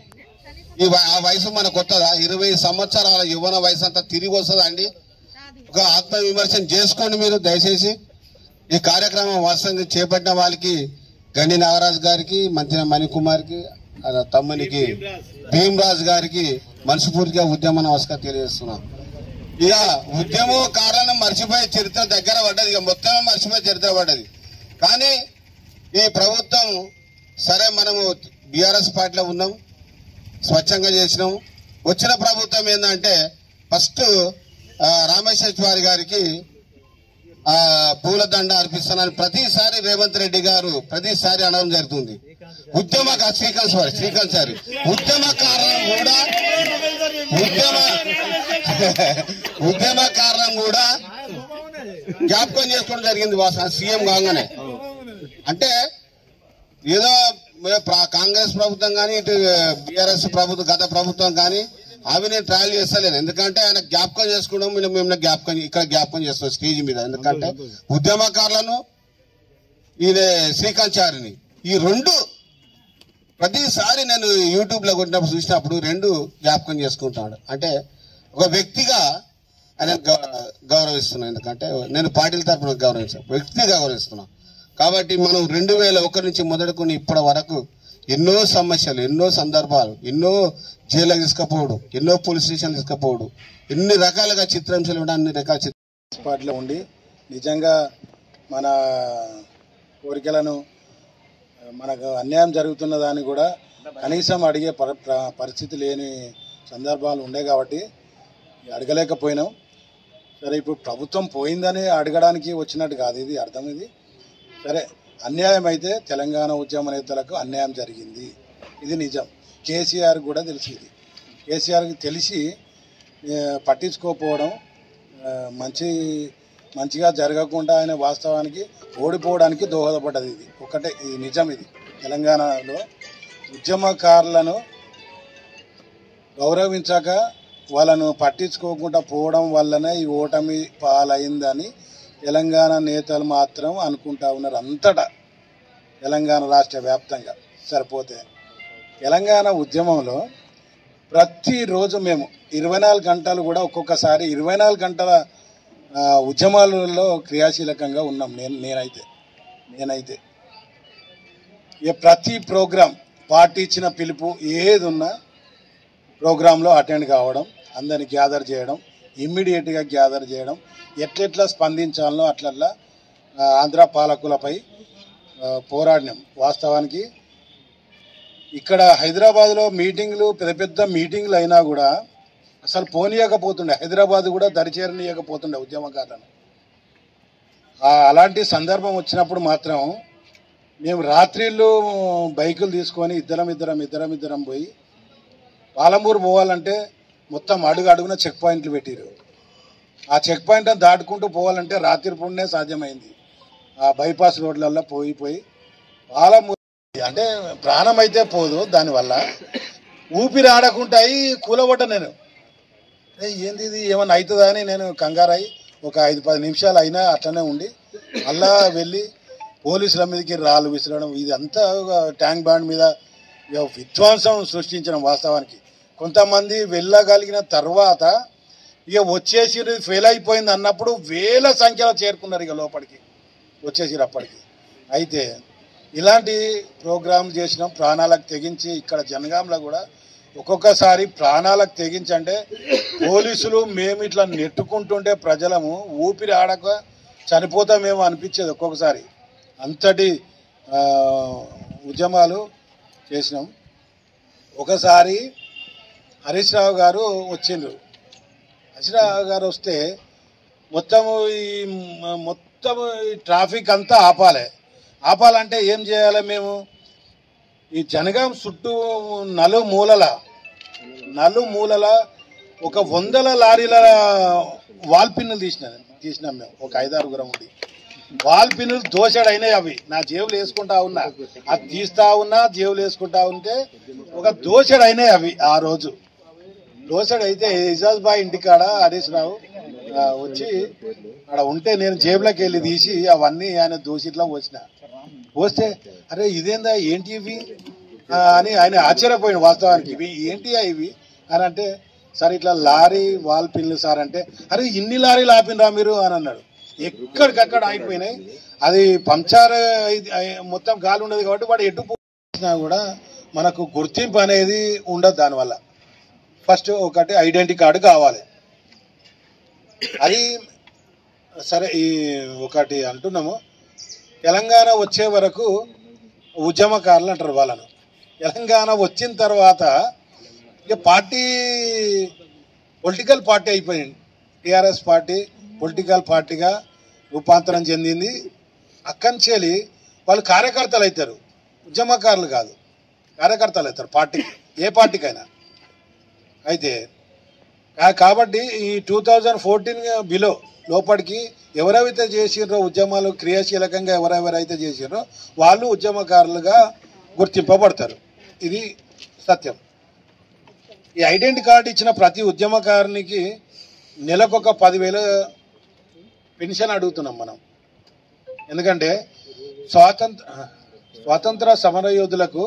ఆ వయసు మనకు వస్తుందా? 20 సంవత్సరాల యువన వయసు అంతా తిరిగి వస్తుందా అండి? ఒక ఆత్మవిమర్శన చేసుకోండి మీరు దయచేసి. ఈ కార్యక్రమం వాస్తవంగా చేపట్టిన వాళ్ళకి గండి నాగరాజు గారికి, మంత్రి మణికుమార్కి, తమ్మునికి భీమరాజు గారికి మనస్ఫూర్తిగా ఉద్యమ నమస్కారం తెలియజేస్తున్నాం. ఇక ఉద్యమం కారణం మర్చిపోయే చరిత్ర దగ్గర పడ్డది, ఇక మొత్తమే మర్చిపోయే చరిత్ర పడ్డది. కానీ ఈ ప్రభుత్వం సరే మనము బీఆర్ఎస్ పార్టీలో ఉన్నాం, స్వచ్ఛంగా చేసినాం. వచ్చిన ప్రభుత్వం ఏంటంటే ఫస్ట్ రామేశ్వరి గారికి పూలదండ అర్పిస్తానని ప్రతిసారి రేవంత్ రెడ్డి గారు ప్రతిసారి అనడం జరుగుతుంది. శ్రీకాంత్ సారి ఉద్యమకారణం కూడా జ్ఞాపకం చేసుకోవడం జరిగింది సీఎం కాగానే. అంటే ఏదో కాంగ్రెస్ ప్రభుత్వం కానీ ఇటు బీఆర్ఎస్ ప్రభుత్వం గత ప్రభుత్వం కానీ అవి నేను ట్రయల్ చేస్తలేను. ఎందుకంటే ఆయన జ్ఞాపకం చేసుకోవడం మేము జ్ఞాపకం చేస్తాం స్టేజ్ మీద. ఎందుకంటే ఉద్యమకారులను ఈయన శ్రీకాంత్ చారిని ఈ 2 ప్రతిసారి నేను యూట్యూబ్ లో కొట్టినప్పుడు చూసినప్పుడు 2 జ్ఞాపకం చేసుకుంటాడు. అంటే ఒక వ్యక్తిగా ఆయన గౌరవిస్తున్నాను. ఎందుకంటే నేను పార్టీల తరఫున గౌరవించాను, వ్యక్తిగా గౌరవిస్తున్నాను. కాబట్టి మనం 2001 నుంచి మొదలుకొని ఇప్పటి వరకు ఎన్నో సమస్యలు, ఎన్నో సందర్భాలు, ఎన్నో జైలుకి తీసుకుపోవడం, ఎన్నో పోలీస్ స్టేషన్లు తీసుకుపోవడం, ఎన్ని రకాలుగా చిత్రాంశాలు కూడా అన్ని రకాల పార్టీలో ఉండి నిజంగా మన కోరికలను మనకు అన్యాయం జరుగుతున్న దాన్ని కూడా కనీసం అడిగే పరిస్థితి లేని సందర్భాలు ఉండే కాబట్టి అడగలేకపోయినాం. సరే, ఇప్పుడు ప్రభుత్వం పోయిందని అడగడానికి వచ్చినట్టు కాదు ఇది అర్థం. ఇది సరే, అన్యాయం అయితే తెలంగాణ ఉద్యమ నేతలకు అన్యాయం జరిగింది, ఇది నిజం. కేసీఆర్ కూడా తెలిసి, ఇది కేసీఆర్కి తెలిసి పట్టించుకోకపోవడం మంచిగా జరగకుండా ఆయన వాస్తవానికి ఓడిపోవడానికి దోహదపడ్డది. ఇది ఒకటే, ఇది నిజం. ఇది తెలంగాణలో ఉద్యమకారులను గౌరవించక వాళ్ళను పట్టించుకోకుండా పోవడం వల్లనే ఈ ఓటమి పాలైందని తెలంగాణ నేతలు మాత్రం అనుకుంటా ఉన్నారు అంతటా, తెలంగాణ రాష్ట్ర వ్యాప్తంగా. సరిపోతే తెలంగాణ ఉద్యమంలో ప్రతిరోజు మేము 24 గంటలు కూడా ఒక్కొక్కసారి 24 గంటల ఉద్యమాలలో క్రియాశీలకంగా ఉన్నాం. నేనైతే ప్రతి ప్రోగ్రాం, పార్టీ ఇచ్చిన పిలుపు ఏది ఉన్నా ప్రోగ్రాంలో అటెండ్ కావడం, అందరిని గ్యాదర్ చేయడం, ఇమ్మీడియట్గా గ్యాదర్ చేయడం, ఎట్లెట్లా స్పందించాలనో అట్లట్లా ఆంధ్ర పాలకులపై పోరాడినాం. వాస్తవానికి ఇక్కడ హైదరాబాద్లో మీటింగ్లు, పెద్ద పెద్ద మీటింగ్లు అయినా కూడా అసలు పోనీయకపోతుండే, హైదరాబాద్ కూడా దరిచేరనీయకపోతుండే ఉద్యమకారులను. అలాంటి సందర్భం వచ్చినప్పుడు మాత్రం మేము రాత్రిళ్ళు బైకులు తీసుకొని ఇద్దరం పోయి పాలమూరు పోవాలంటే మొత్తం అడుగున చెక్ పాయింట్లు పెట్టిరు. ఆ చెక్ పాయింట్ దాటుకుంటూ పోవాలంటే రాత్రి పూటనే సాధ్యమైంది. ఆ బైపాస్ రోడ్లలో పోయి పాలమూరు అంటే ప్రాణం అయితే పోదు, దానివల్ల ఊపిరి ఆడకుంటాయి. కూలబడ్డ నేను, ఏంది ఇది ఏమన్నా అవుతుందా అని నేను కంగారై ఒక 5-10 నిమిషాలు అయినా అట్లనే ఉండి అలా వెళ్ళి పోలీసుల మీదకి రాళ్ళు విసరడం, ఇది అంతా ట్యాంక్ బాండ్ మీద విధ్వంసం సృష్టించడం. వాస్తవానికి కొంతమంది వెళ్ళగలిగిన తర్వాత ఇక వచ్చేసి ఫెయిల్ అయిపోయింది అన్నప్పుడు వేల సంఖ్యలో చేరుకున్నారు ఇక లోపలికి వచ్చేసి అప్పటికి. అయితే ఇలాంటి ప్రోగ్రాం చేసినాం, ప్రాణాలకు తెగించి. ఇక్కడ జనగాంలో కూడా ఒక్కొక్కసారి ప్రాణాలకు తెగించి అంటే పోలీసులు మేము ఇట్లా నెట్టుకుంటుంటే ప్రజలము ఊపిరి ఆడక చనిపోతామేమో అనిపించేది ఒక్కొక్కసారి. అంతటి ఉద్యమాలు చేసినాం. ఒకసారి హరీష్ రావు గారు వచ్చిండ్రు. హరీష్ రావు గారు వస్తే మొత్తం ఈ ట్రాఫిక్ అంతా ఆపాలంటే ఏం చేయాలి మేము? ఈ జనగాం చుట్టూ నలుమూలల 100 లారీల వాల్ పిన్నులు తీసినాం మేము. ఒక 5-6 ఉండి వాల్ పిన్నులు దోషడైనాయి. అవి నా జేబులు వేసుకుంటా ఉన్నా, అది తీస్తా ఉన్నా, జేబులు వేసుకుంటా ఉంటే ఒక దోషడైనాయి అవి. ఆ రోజు దోషడైతే ఇజాజ్ బాయ్ ఇంటికాడ హరీష్ రావు వచ్చి అక్కడ ఉంటే నేను జేబులోకి వెళ్ళి తీసి అవన్నీ ఆయన దోషిట్లా పోస్తే అరే ఇదేందా, ఏంటి ఇవి అని ఆయన ఆశ్చర్యపోయింది. వాస్తవానికి ఇవి ఏంటి ఇవి అని అంటే, సార్ ఇట్లా లారీ వాల్ పిన్లు సార్ అంటే, అరే ఇన్ని లారీలు ఆపినరా మీరు అని అన్నాడు. ఎక్కడికక్కడ ఆగిపోయినాయి. అది పంచర్ మొత్తం గాలి ఉండదు కాబట్టి వాడు ఎటు పోసినా కూడా మనకు గుర్తింపు అనేది ఉండదు. దానివల్ల ఫస్ట్ ఒకటి ఐడెంటిటీ కార్డు కావాలి. అది సరే, ఈ ఒకటి అంటున్నాము. తెలంగాణ వచ్చే వరకు ఉద్యమకారులు అంటారు వాళ్ళను. తెలంగాణ వచ్చిన తర్వాత ఇక పొలిటికల్ పార్టీ అయిపోయింది. టీఆర్ఎస్ పార్టీ పొలిటికల్ పార్టీగా రూపాంతరం చెందింది. అక్కడి వాళ్ళు కార్యకర్తలు అవుతారు, ఉద్యమకారులు కాదు, కార్యకర్తలు అవుతారు పార్టీకి, ఏ పార్టీకైనా. అయితే కాబట్టి ఈ 2014 బిలో లోపలికి ఎవరైతే చేసిర్రో ఉద్యమాలు క్రియాశీలకంగా ఎవరెవరైతే చేసిర్రో వాళ్ళు ఉద్యమకారులుగా గుర్తింపబడతారు. ఇది సత్యం. ఈ ఐడెంటిటీ కార్డు ఇచ్చిన ప్రతి ఉద్యమకారునికి నెలకొక 10,000 పెన్షన్ అడుగుతున్నాం మనం. ఎందుకంటే స్వాతంత్ర సమరయోధులకు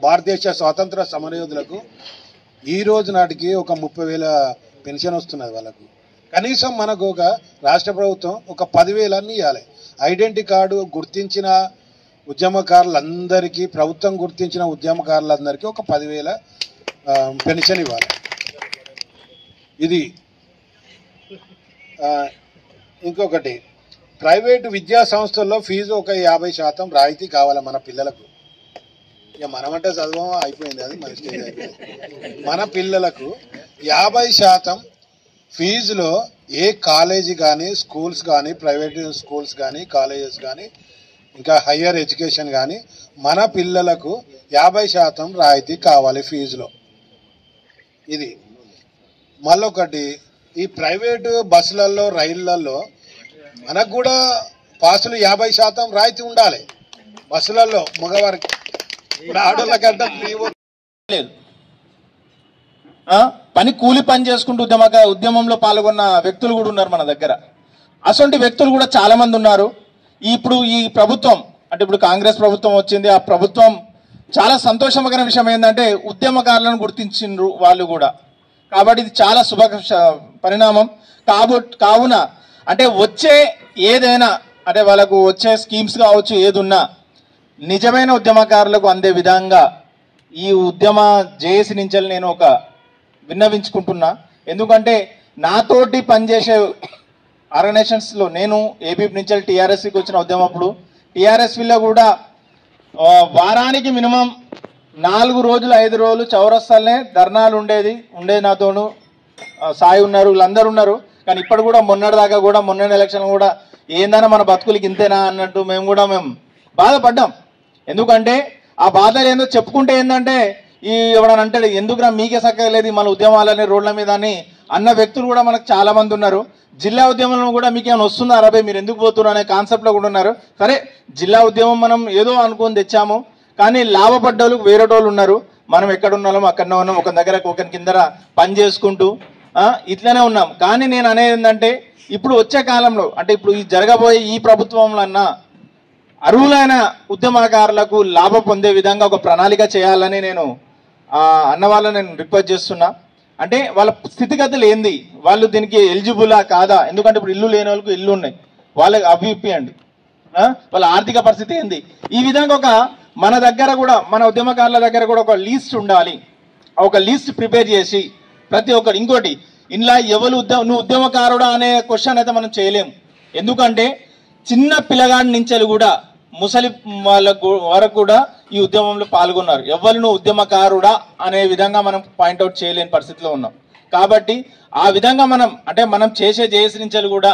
భారతదేశ స్వాతంత్ర సమరయోధులకు ఈ రోజు నాటికి ఒక 30,000 పెన్షన్ వస్తున్నది వాళ్ళకు. కనీసం మనకు ఒక రాష్ట్ర ప్రభుత్వం ఒక 10,000 ఇవ్వాలి. ఐడెంటిటీ కార్డు గుర్తించిన ఉద్యమకారులందరికీ, ప్రభుత్వం గుర్తించిన ఉద్యమకారులందరికీ ఒక 10,000 పెన్షన్ ఇవ్వాలి. ఇది ఇంకొకటి, ప్రైవేటు విద్యా సంస్థల్లో ఫీజు ఒక 50% రాయితీ కావాలి మన పిల్లలకు. ఇక మనమంటే చదువు అయిపోయింది, అది మన స్టేజ్ అయిపోయింది. మన పిల్లలకు 50% ఫీజులో ఏ కాలేజీ కానీ, స్కూల్స్ కానీ, ప్రైవేట్ స్కూల్స్ కానీ, కాలేజెస్ కానీ, ఇంకా హయ్యర్ ఎడ్యుకేషన్ కానీ, మన పిల్లలకు 50% రాయితీ కావాలి ఫీజులో. ఇది మళ్ళొకటి, ఈ ప్రైవేటు బస్సులలో, రైళ్లలో మనకు కూడా పాసులు 50% రాయితీ ఉండాలి బస్సులలో మగవారికి. ఇప్పుడు ఆడోళ్ళకంటే ఫ్రీ లేదు. కూలి పని చేసుకుంటూ ఉద్యమంలో పాల్గొన్న వ్యక్తులు కూడా ఉన్నారు మన దగ్గర. అటువంటి వ్యక్తులు కూడా చాలా మంది ఉన్నారు. ఇప్పుడు ఈ ప్రభుత్వం అంటే ఇప్పుడు కాంగ్రెస్ ప్రభుత్వం వచ్చింది. ఆ ప్రభుత్వం చాలా సంతోషకరమైన విషయం ఏంటంటే ఉద్యమకారులను గుర్తించిండ్రు వాళ్ళు కూడా. కాబట్టి ఇది చాలా శుభ పరిణామం. కావున అంటే వచ్చే ఏదైనా అంటే వాళ్ళకు వచ్చే స్కీమ్స్ కావచ్చు, ఏదున్నా నిజమైన ఉద్యమకారులకు అందే విధంగా ఈ ఉద్యమ జేఏసీ నుంచి నేను ఒక విన్నవించుకుంటున్నా. ఎందుకంటే నాతోటి పనిచేసే ఆర్గనైజేషన్స్లో నేను ఏబీ నుంచి టీఆర్ఎస్కి వచ్చిన ఉద్యమప్పుడు టీఆర్ఎస్లో కూడా వారానికి మినిమం 4 రోజులు 5 రోజులు చౌరస్తాలనే ధర్నాలు ఉండేది నాతోను. సాయి ఉన్నారు, వీళ్ళందరూ ఉన్నారు. కానీ ఇప్పుడు కూడా మొన్నటిదాకా కూడా మొన్న ఎలక్షన్ కూడా ఏందన్నా మన బతుకులకి ఇంతేనా అన్నట్టు మేము బాధపడ్డాం. ఎందుకంటే ఆ బాధలు ఏందో చెప్పుకుంటే ఏంటంటే ఎవడని అంటాడు ఎందుకురా మీకే సక్కలేదు మన ఉద్యమాలని రోడ్ల మీద అని అన్న వ్యక్తులు కూడా మనకు చాలా మంది ఉన్నారు. జిల్లా ఉద్యమంలో కూడా మీకు ఏమైనా వస్తుందా అరబై మీరు ఎందుకు పోతున్నారు అనే కాన్సెప్ట్లో కూడా ఉన్నారు. సరే జిల్లా ఉద్యమం మనం ఏదో అనుకొని తెచ్చాము, కానీ లాభపడ్డోళ్ళు వేరేటోళ్ళు ఉన్నారు. మనం ఎక్కడ ఉన్నాం అక్కడనే ఉన్నాం, ఒక దగ్గర ఒకరి కింద పని చేసుకుంటూ ఇట్లనే ఉన్నాం. కానీ నేను అనేది ఏంటంటే ఇప్పుడు వచ్చే కాలంలో అంటే ఇప్పుడు ఈ జరగబోయే ఈ ప్రభుత్వంలో అన్నా అర్హులైన ఉద్యమకారులకు లాభం పొందే విధంగా ఒక ప్రణాళిక చేయాలని నేను అన్న వాళ్ళని నేను రిక్వెస్ట్ చేస్తున్నా. అంటే వాళ్ళ స్థితిగతులు ఏంది, వాళ్ళు దీనికి ఎలిజిబులా కాదా, ఎందుకంటే ఇప్పుడు ఇల్లు లేని వాళ్ళకు ఇల్లు ఉన్నాయి, వాళ్ళకి అవి ఇప్పియండి, వాళ్ళ ఆర్థిక పరిస్థితి ఏంది. ఈ విధంగా ఒక మన దగ్గర కూడా మన ఉద్యమకారుల దగ్గర కూడా ఒక లిస్ట్ ఉండాలి. ఒక లిస్ట్ ప్రిపేర్ చేసి ప్రతి ఒక్కరు ఇంకోటి ఇంట్లో ఎవరు నువ్వు ఉద్యమకారుడా అనే క్వశ్చన్ అయితే మనం చేయలేము. ఎందుకంటే చిన్న పిల్లగాడి నుంచి కూడా ముసలి వాళ్ళ వరకు కూడా ఈ ఉద్యమంలో పాల్గొన్నారు. ఎవరు నువ్వు ఉద్యమకారుడా అనే విధంగా మనం పాయింట్అవుట్ చేయలేని పరిస్థితిలో ఉన్నాం. కాబట్టి ఆ విధంగా మనం చేసే జేఏసీ నుంచి కూడా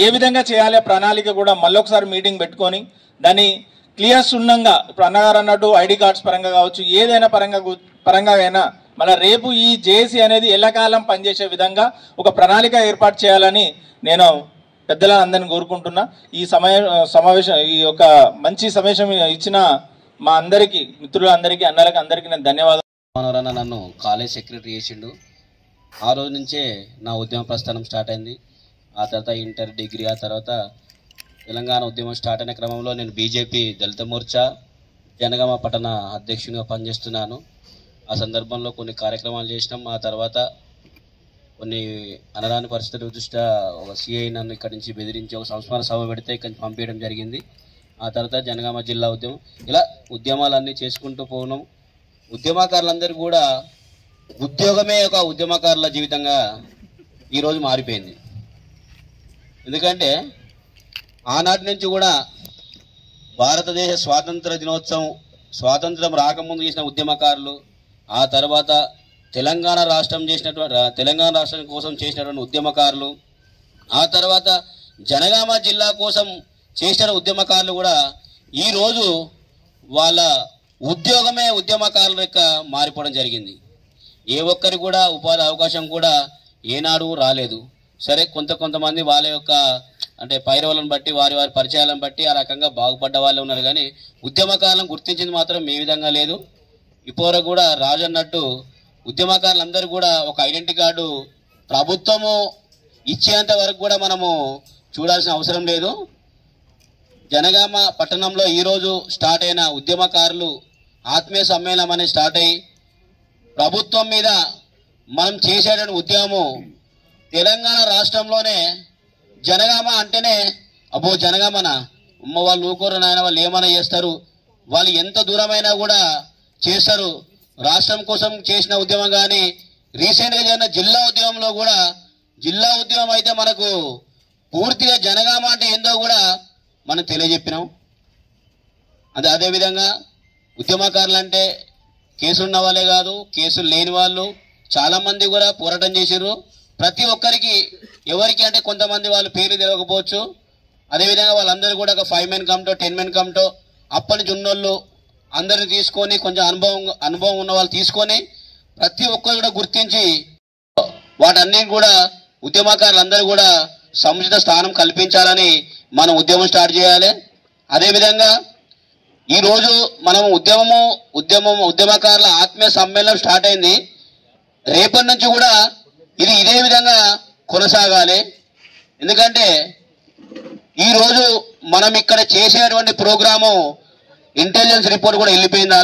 ఏ విధంగా చేయాలి ప్రణాళిక కూడా మళ్ళొకసారి మీటింగ్ పెట్టుకొని దాన్ని క్లియర్ సున్నంగా ఇప్పుడు అన్నగారు అన్నట్టు ఐడి కార్డ్స్ పరంగా కావచ్చు, ఏదైనా పరంగా అయినా మళ్ళీ రేపు ఈ జేఏసీ అనేది ఎల్లకాలం పనిచేసే విధంగా ఒక ప్రణాళిక ఏర్పాటు చేయాలని నేను పెద్దలందరినీ కోరుకుంటున్నా. ఈ సమావేశం ఈ యొక్క మంచి సమావేశం ఇచ్చిన మా అందరికీ మిత్రులందరికీ అన్నలకి అందరికీ నేను ధన్యవాదాలు. మనోరన్న నన్ను కాలేజ్ సెక్రటరీ చేసిండు. ఆ రోజు నుంచే నా ఉద్యమ ప్రస్థానం స్టార్ట్ అయింది. ఆ తర్వాత ఇంటర్, డిగ్రీ, ఆ తర్వాత తెలంగాణ ఉద్యమం స్టార్ట్ అయిన క్రమంలో నేను బీజేపీ దళిత మోర్చా జనగామ పట్టణ అధ్యక్షునిగా పనిచేస్తున్నాను. ఆ సందర్భంలో కొన్ని కార్యక్రమాలు చేసినాం. ఆ తర్వాత కొన్ని అనరాని పరిస్థితుల దృష్ట్యా ఒక సిఐ నన్ను ఇక్కడి నుంచి బెదిరించి ఒక సంస్మరణ సభ పెడితే ఇక్కడి నుంచి పంపించడం జరిగింది. ఆ తర్వాత జనగామ జిల్లా ఉద్యమం, ఇలా ఉద్యమాలన్నీ చేసుకుంటూ పోవడం. ఉద్యమకారులందరూ కూడా ఉద్యోగమే ఒక ఉద్యమకారుల జీవితంగా ఈరోజు మారిపోయింది. ఎందుకంటే ఆనాటి నుంచి కూడా భారతదేశ స్వాతంత్ర దినోత్సవం, స్వాతంత్రం రాకముందు చేసిన ఉద్యమకారులు, ఆ తర్వాత తెలంగాణ రాష్ట్రం కోసం చేసినటువంటి ఉద్యమకారులు, ఆ తర్వాత జనగామ జిల్లా కోసం చేసిన ఉద్యమకారులు కూడా ఈరోజు వాళ్ళ ఉద్యోగమే ఉద్యమకారుల యొక్క మారిపోవడం జరిగింది. ఏ ఒక్కరి కూడా ఉపాధి అవకాశం కూడా ఏనాడు రాలేదు. సరే కొంతమంది వాళ్ళ యొక్క అంటే పైరవులను బట్టి వారి పరిచయాలను బట్టి ఆ రకంగా బాగుపడ్డ వాళ్ళే ఉన్నారు. కానీ ఉద్యమకారులను గుర్తించింది మాత్రం ఏ విధంగా లేదు. ఇప్పటివరకు కూడా రాజు అన్నట్టు ఉద్యమకారులందరూ కూడా ఒక ఐడెంటిటీ కార్డు ప్రభుత్వము ఇచ్చేంత వరకు కూడా మనము చూడాల్సిన అవసరం లేదు. జనగామ పట్టణంలో ఈరోజు స్టార్ట్ అయిన ఉద్యమకారులు ఆత్మీయ సమ్మేళనం అనేది స్టార్ట్ అయ్యి ప్రభుత్వం మీద మనం చేసేటువంటి ఉద్యమము తెలంగాణ రాష్ట్రంలోనే జనగామ అంటేనే అబ్బో జనగామన వాళ్ళు ఊకోరు నాయన, వాళ్ళు ఏమైనా చేస్తారు, వాళ్ళు ఎంత దూరమైనా కూడా చేస్తారు. రాష్ట్రం కోసం చేసిన ఉద్యమం కానీ రీసెంట్గా జరిగిన జిల్లా ఉద్యమంలో కూడా, జిల్లా ఉద్యమం అయితే మనకు పూర్తిగా జనగామ అంటే ఏందో కూడా మనం తెలియజెప్పినాం. అదేవిధంగా ఉద్యమకారులు అంటే కేసులు ఉన్న వాళ్ళే కాదు, కేసులు లేని వాళ్ళు చాలా మంది కూడా పోరాటం చేశారు. ప్రతి ఒక్కరికి ఎవరికి అంటే కొంతమంది వాళ్ళు పేర్లు తెలియకపోవచ్చు. అదేవిధంగా వాళ్ళందరూ కూడా ఒక 5 men కమిటో 10 men కమిటో అప్పటి నుంచి ఉన్నోళ్ళు అందరిని తీసుకొని కొంచెం అనుభవం ఉన్న వాళ్ళు తీసుకొని ప్రతి ఒక్కరు కూడా గుర్తించి వాటన్నిటి కూడా ఉద్యమకారులందరూ కూడా సముచిత స్థానం కల్పించాలని మనం ఉద్యమం స్టార్ట్ చేయాలి. అదేవిధంగా ఈరోజు మనం ఉద్యమకారుల ఆత్మీయ సమ్మేళనం స్టార్ట్ అయింది. రేపటి నుంచి కూడా ఇది ఇదే విధంగా కొనసాగాలి. ఎందుకంటే ఈరోజు మనం ఇక్కడ చేసేటువంటి ప్రోగ్రాము ఇంటెలిజెన్స్ రిపోర్ట్ కూడా వెళ్ళిపోయింది.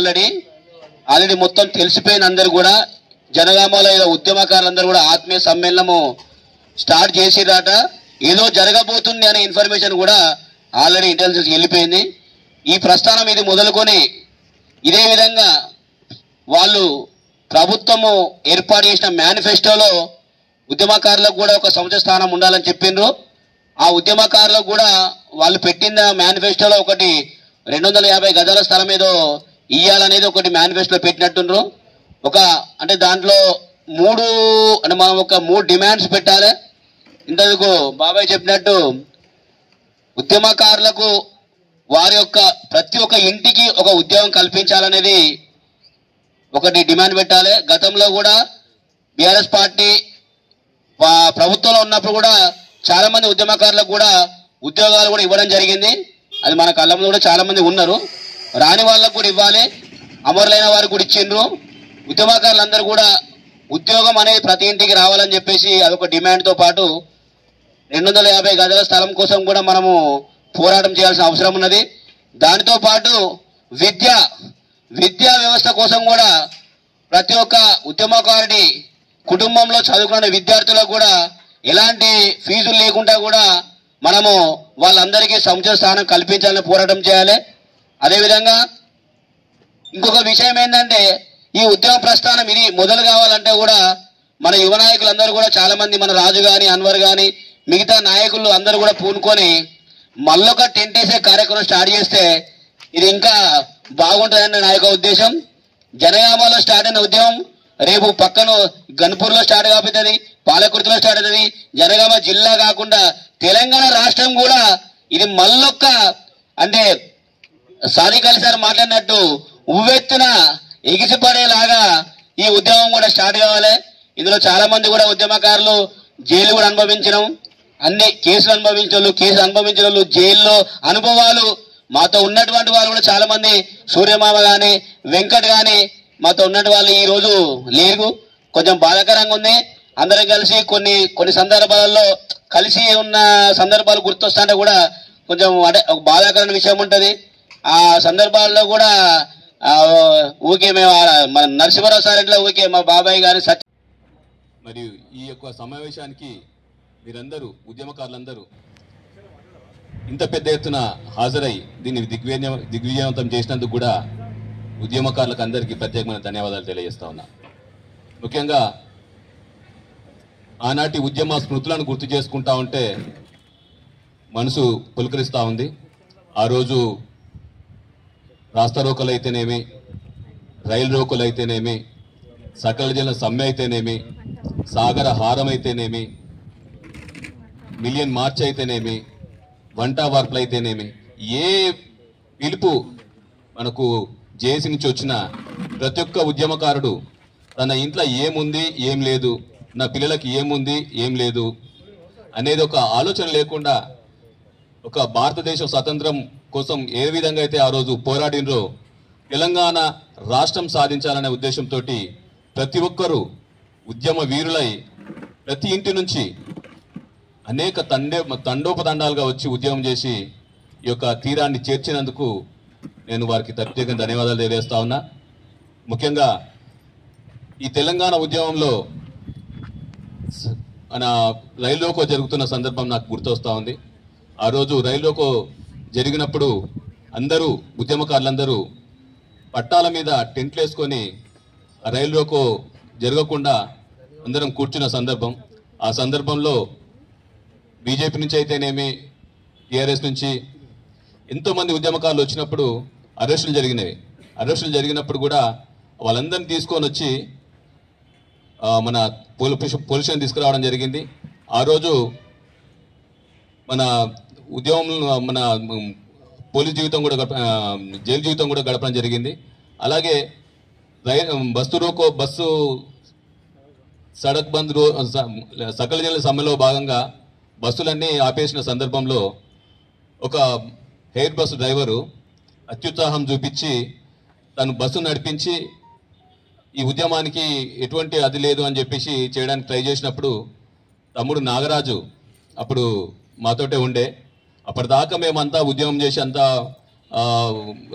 ఆల్రెడీ మొత్తం తెలిసిపోయింది. అందరు కూడా జనగామలో ఉద్యమకారులందరూ కూడా ఆత్మీయ సమ్మేళనము స్టార్ట్ చేసిరాట. ఏదో జరగబోతుంది అనే ఇన్ఫర్మేషన్ కూడా ఆల్రెడీ ఇంటెలిజెన్స్ వెళ్ళిపోయింది. ఈ ప్రస్థానం ఇది మొదలుకొని ఇదే విధంగా వాళ్ళు ప్రభుత్వము ఏర్పాటు చేసిన మేనిఫెస్టోలో ఉద్యమకారులకు కూడా ఒక సముచిత స్థానం ఉండాలని చెప్పిండ్రు. ఆ ఉద్యమకారులకు కూడా వాళ్ళు పెట్టిన మేనిఫెస్టోలో ఒకటి 250 గజాల స్థలం ఏదో ఇయ్యాలనేది ఒకటి మేనిఫెస్టోలో పెట్టినట్టుండ్రు. అంటే దాంట్లో మనం ఒక 3 డిమాండ్స్ పెట్టాలి. ఇంతకు బాబాయ్ చెప్పినట్టు ఉద్యమకారులకు వారి యొక్క ప్రతి ఒక్క ఇంటికి ఒక ఉద్యోగం కల్పించాలనేది ఒకటి డిమాండ్ పెట్టాలి. గతంలో కూడా బీఆర్ఎస్ పార్టీ ప్రభుత్వంలో ఉన్నప్పుడు కూడా చాలా మంది ఉద్యమకారులకు కూడా ఉద్యోగాలు కూడా ఇవ్వడం జరిగింది. అది మన కళ్ళ ముందు కూడా చాలా మంది ఉన్నారు. రాని వాళ్ళకు కూడా ఇవ్వాలి, అమరులైన వారికి కూడా ఇచ్చిండ్రు. ఉద్యమకారులందరూ కూడా ఉద్యోగం అనేది ప్రతి ఇంటికి రావాలని చెప్పేసి అదొక డిమాండ్తో పాటు 250 గజాల స్థలం కోసం కూడా మనము పోరాటం చేయాల్సిన అవసరం ఉన్నది. దానితో పాటు విద్యా వ్యవస్థ కోసం కూడా ప్రతి ఒక్క ఉద్యమకారుడి కుటుంబంలో చదువుకున్న విద్యార్థులకు కూడా ఎలాంటి ఫీజులు లేకుండా కూడా మనము వాళ్ళందరికీ సముచిత స్థానం కల్పించాలని పోరాటం చేయాలి. అదేవిధంగా ఇంకొక విషయం ఏంటంటే ఈ ఉద్యమ ప్రస్థానం ఇది మొదలు కావాలంటే కూడా మన యువ నాయకులందరూ కూడా చాలా మంది, మన రాజు గాని, అన్వర్ గాని, మిగతా నాయకులు అందరూ కూడా పూనుకొని మళ్ళొక టెంట్ వేసే కార్యక్రమం స్టార్ట్ చేస్తే ఇది ఇంకా బాగుంటుందని నా యొక్క ఉద్దేశం. జనగామలో స్టార్ట్ అయిన ఉద్యమం రేపు పక్కన గన్పూర్లో స్టార్ట్ కాబోతుంది, పాలకుర్తిలో స్టార్ట్ అవుతుంది. జనగామ జిల్లా కాకుండా తెలంగాణ రాష్ట్రం కూడా ఇది మళ్ళొక్క అంటే సాధికారి సార్ మాట్లాడినట్టు ఉవ్వెత్తున ఎగిసిపడేలాగా ఈ ఉద్యమం కూడా స్టార్ట్ కావాలి. ఇందులో చాలా మంది కూడా ఉద్యమకారులు జైలు కూడా అనుభవించడం, అన్ని కేసులు అనుభవించిన వాళ్ళు జైల్లో అనుభవాలు మాతో ఉన్నటువంటి వాళ్ళు కూడా చాలా మంది, సూర్యమామ గాని, వెంకట్ గాని మాతో ఉన్నటువంటి వాళ్ళు ఈ రోజు లేరు. కొంచెం బాధాకరంగా ఉంది. అందరం కలిసి కొన్ని సందర్భాలలో కలిసి ఉన్న సందర్భాలు గుర్తొస్తుంటే కూడా కొంచెం అంటే ఒక బాధాకరమైన విషయం ఉంటుంది. ఆ సందర్భాల్లో కూడా ఊకే మేము మన నరసింహారావు సార్ ఇంట్లో ఊకే మా బాబాయ్ గారి మరియు ఈ యొక్క సమావేశానికి మీరందరూ ఉద్యమకారులందరూ ఇంత పెద్ద ఎత్తున హాజరై దీన్ని దిగ్విజయవంతం చేసినందుకు కూడా ఉద్యమకారులకు అందరికీ ప్రత్యేకమైన ధన్యవాదాలు తెలియజేస్తా ఉన్నా. ముఖ్యంగా ఆనాటి ఉద్యమ స్మృతులను గుర్తు చేసుకుంటా ఉంటే మనసు పులకరిస్తూ ఉంది. ఆ రోజు రాస్తా రోకలు అయితేనేమి, రైలు రోకలు అయితేనేమి, సకల జన సమ్మె అయితేనేమి, సాగర హారం అయితేనేమి, మిలియన్ మార్చ్ అయితేనేమి, వంట వార్పులు అయితేనేమి, ఏ పిలుపు మనకు జేఏసీ నుంచి వచ్చిన ప్రతి ఒక్క ఉద్యమకారుడు తన ఇంట్లో ఏముంది ఏం లేదు, నా పిల్లలకి ఏముంది ఏం లేదు అనేది ఒక ఆలోచన లేకుండా ఒక భారతదేశం స్వతంత్రం కోసం ఏ విధంగా అయితే ఆ రోజు పోరాడినరో తెలంగాణ రాష్ట్రం సాధించాలనే ఉద్దేశంతో ప్రతి ఒక్కరూ ఉద్యమ వీరులై ప్రతి ఇంటి నుంచి అనేక తండోపతండాలుగా వచ్చి ఉద్యమం చేసి ఈ యొక్క తీరాన్ని చేర్చినందుకు నేను వారికి ప్రత్యేకంగా ధన్యవాదాలు తెలియజేస్తా ఉన్నా. ముఖ్యంగా ఈ తెలంగాణ ఉద్యమంలో మన రైల్లోకో జరుగుతున్న సందర్భం నాకు గుర్తొస్తా ఉంది. ఆ రోజు రైల్లోకో జరిగినప్పుడు అందరూ ఉద్యమకారులందరూ పట్టాల మీద టెంట్లు వేసుకొని రైలు రోకో జరగకుండా అందరం కూర్చున్న సందర్భం. ఆ సందర్భంలో బీజేపీ నుంచి అయితేనేమి టీఆర్ఎస్ నుంచి ఎంతోమంది ఉద్యమకారులు వచ్చినప్పుడు అరెస్టులు జరిగినవి. అరెస్టులు జరిగినప్పుడు కూడా వాళ్ళందరినీ తీసుకొని వచ్చి మన పోలీస్ స్టేషన్ తీసుకురావడం జరిగింది. ఆ రోజు మన ఉద్యమంలో మన పోలీస్ జీవితం కూడా జైలు జీవితం కూడా గడపడం జరిగింది. అలాగే బస్సు సడక్ బంద్ సకల జనుల సమ్మెలో భాగంగా బస్సులన్నీ ఆపేసిన సందర్భంలో ఒక ఎయిర్ బస్సు డ్రైవరు అత్యుత్సాహం చూపించి తను బస్సు నడిపించి ఈ ఉద్యమానికి ఎటువంటి అది లేదు అని చెప్పేసి చేయడానికి ట్రై చేసినప్పుడు తమ్ముడు నాగరాజు అప్పుడు మాతోటే ఉండే. అప్పటిదాకా మేమంతా ఉద్యమం చేసి అంతా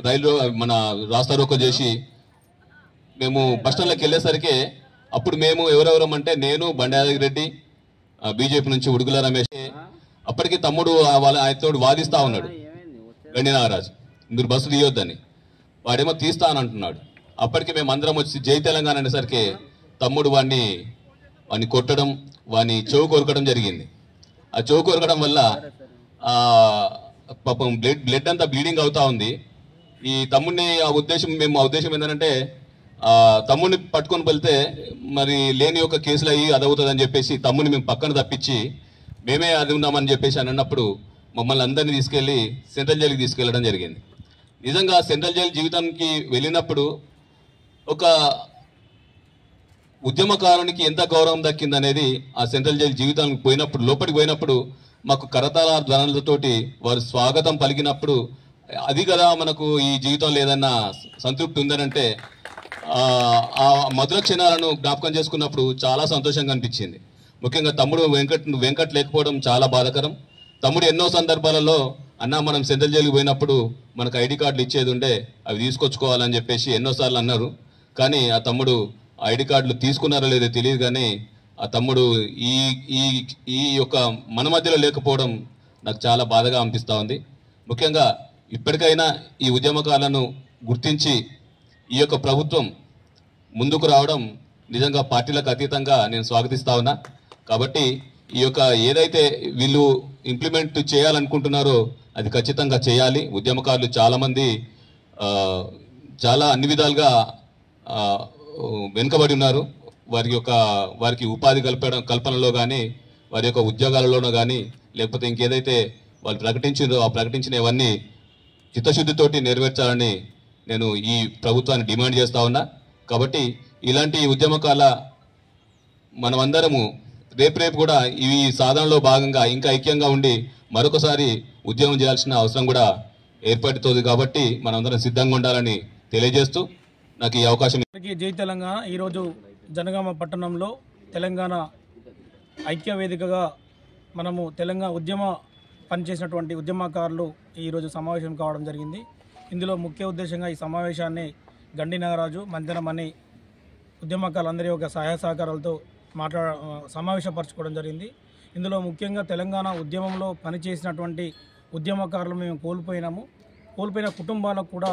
రైలు మన రాస్తా రోకో చేసి మేము బస్టాండ్లోకి వెళ్ళేసరికి అప్పుడు మేము ఎవరెవరం అంటే నేను బండారి రెడ్డి, బీజేపీ నుంచి ఉడుగుల రమేష్, అప్పటికి తమ్ముడు ఆయనతో వాదిస్తా ఉన్నాడు గండి నాగరాజు మీరు బస్సు తీయొద్దని. వాడేమో తీస్తా అని అంటున్నాడు. అప్పటికి మేము అందరం వచ్చి జై తెలంగాణ అనేసరికి తమ్ముడు వాడిని కొట్టడం, వాడిని చెవు కొరకడం జరిగింది. ఆ చెవు కొరకడం వల్ల పాపం బ్లడ్ అంతా బ్లీడింగ్ అవుతా ఉంది. ఈ తమ్ముడిని ఆ ఉద్దేశం ఏంటంటే తమ్ముడిని పట్టుకొని వెళ్తే మరి లేని ఒక కేసులు అయ్యి అదవుతుందని చెప్పేసి తమ్ముడిని మేము పక్కన తప్పించి మేమే అది ఉన్నామని చెప్పేసి అని అన్నప్పుడు మమ్మల్ని అందరినీ తీసుకెళ్లి సెంట్రల్ జైలుకి తీసుకెళ్లడం జరిగింది. నిజంగా సెంట్రల్ జైలు జీవితానికి వెళ్ళినప్పుడు ఒక ఉద్యమకారునికి ఎంత గౌరవం దక్కిందనేది ఆ సెంట్రల్ జైలు జీవితానికి పోయినప్పుడు లోపలికి పోయినప్పుడు మాకు కరతాళ ధ్వనులతోటి వారు స్వాగతం పలికినప్పుడు అది కదా మనకు ఈ జీవితంలో ఏదన్నా సంతృప్తి ఉందనంటే ఆ మధుర క్షణాలను జ్ఞాపకం చేసుకున్నప్పుడు చాలా సంతోషంగా అనిపించింది. ముఖ్యంగా తమ్ముడు వెంకట్ లేకపోవడం చాలా బాధాకరం. తమ్ముడు ఎన్నో సందర్భాలలో అన్నా మనం సెంట్రల్ జైలుకి పోయినప్పుడు మనకు ఐడి కార్డులు ఇచ్చేది ఉండే అవి తీసుకొచ్చుకోవాలని చెప్పేసి ఎన్నోసార్లు అన్నారు. కానీ ఆ తమ్ముడు ఐడి కార్డులు తీసుకున్నారో లేదో తెలియదు. కానీ ఆ తమ్ముడు ఈ యొక్క మన మధ్యలో లేకపోవడం నాకు చాలా బాధగా అనిపిస్తూ ఉంది. ముఖ్యంగా ఇప్పటికైనా ఈ ఉద్యమకారులను గుర్తించి ఈ యొక్క ప్రభుత్వం ముందుకు రావడం నిజంగా పార్టీలకు అతీతంగా నేను స్వాగతిస్తా ఉన్నా. కాబట్టి ఈ యొక్క ఏదైతే వీళ్ళు ఇంప్లిమెంట్ చేయాలనుకుంటున్నారో అది ఖచ్చితంగా చేయాలి. ఉద్యమకారులు చాలామంది చాలా అన్ని విధాలుగా వెనుకబడి ఉన్నారు. వారికి ఉపాధి కల్పనలో కానీ వారి యొక్క ఉద్యోగాలలోనూ కానీ లేకపోతే ఇంకేదైతే వాళ్ళు ప్రకటించారో ఆ ప్రకటించినవన్నీ చిత్తశుద్ధితోటి నెరవేర్చాలని నేను ఈ ప్రభుత్వాన్ని డిమాండ్ చేస్తా ఉన్నా. కాబట్టి ఇలాంటి ఉద్యమకాల మనమందరము రేపు కూడా ఈ సాధనలో భాగంగా ఇంకా ఐక్యంగా ఉండి మరొకసారి ఉద్యమం చేయాల్సిన అవసరం కూడా ఏర్పడుతుంది. కాబట్టి మనమందరం సిద్ధంగా ఉండాలని తెలియజేస్తూ నాకు ఈ అవకాశం. జై తెలంగాణ. ఈరోజు జనగామ పట్టణంలో తెలంగాణ ఐక్య వేదికగా మనము తెలంగాణ పనిచేసినటువంటి ఉద్యమకారులు ఈరోజు సమావేశం కావడం జరిగింది. ఇందులో ముఖ్య ఉద్దేశంగా ఈ సమావేశాన్ని గండి నాగరాజు, మంతెనమణి ఉద్యమకారులందరి యొక్క సహాయ సహకారాలతో సమావేశపరచుకోవడం జరిగింది. ఇందులో ముఖ్యంగా తెలంగాణ ఉద్యమంలో పనిచేసినటువంటి ఉద్యమకారులు మేము కోల్పోయిన కుటుంబాలకు కూడా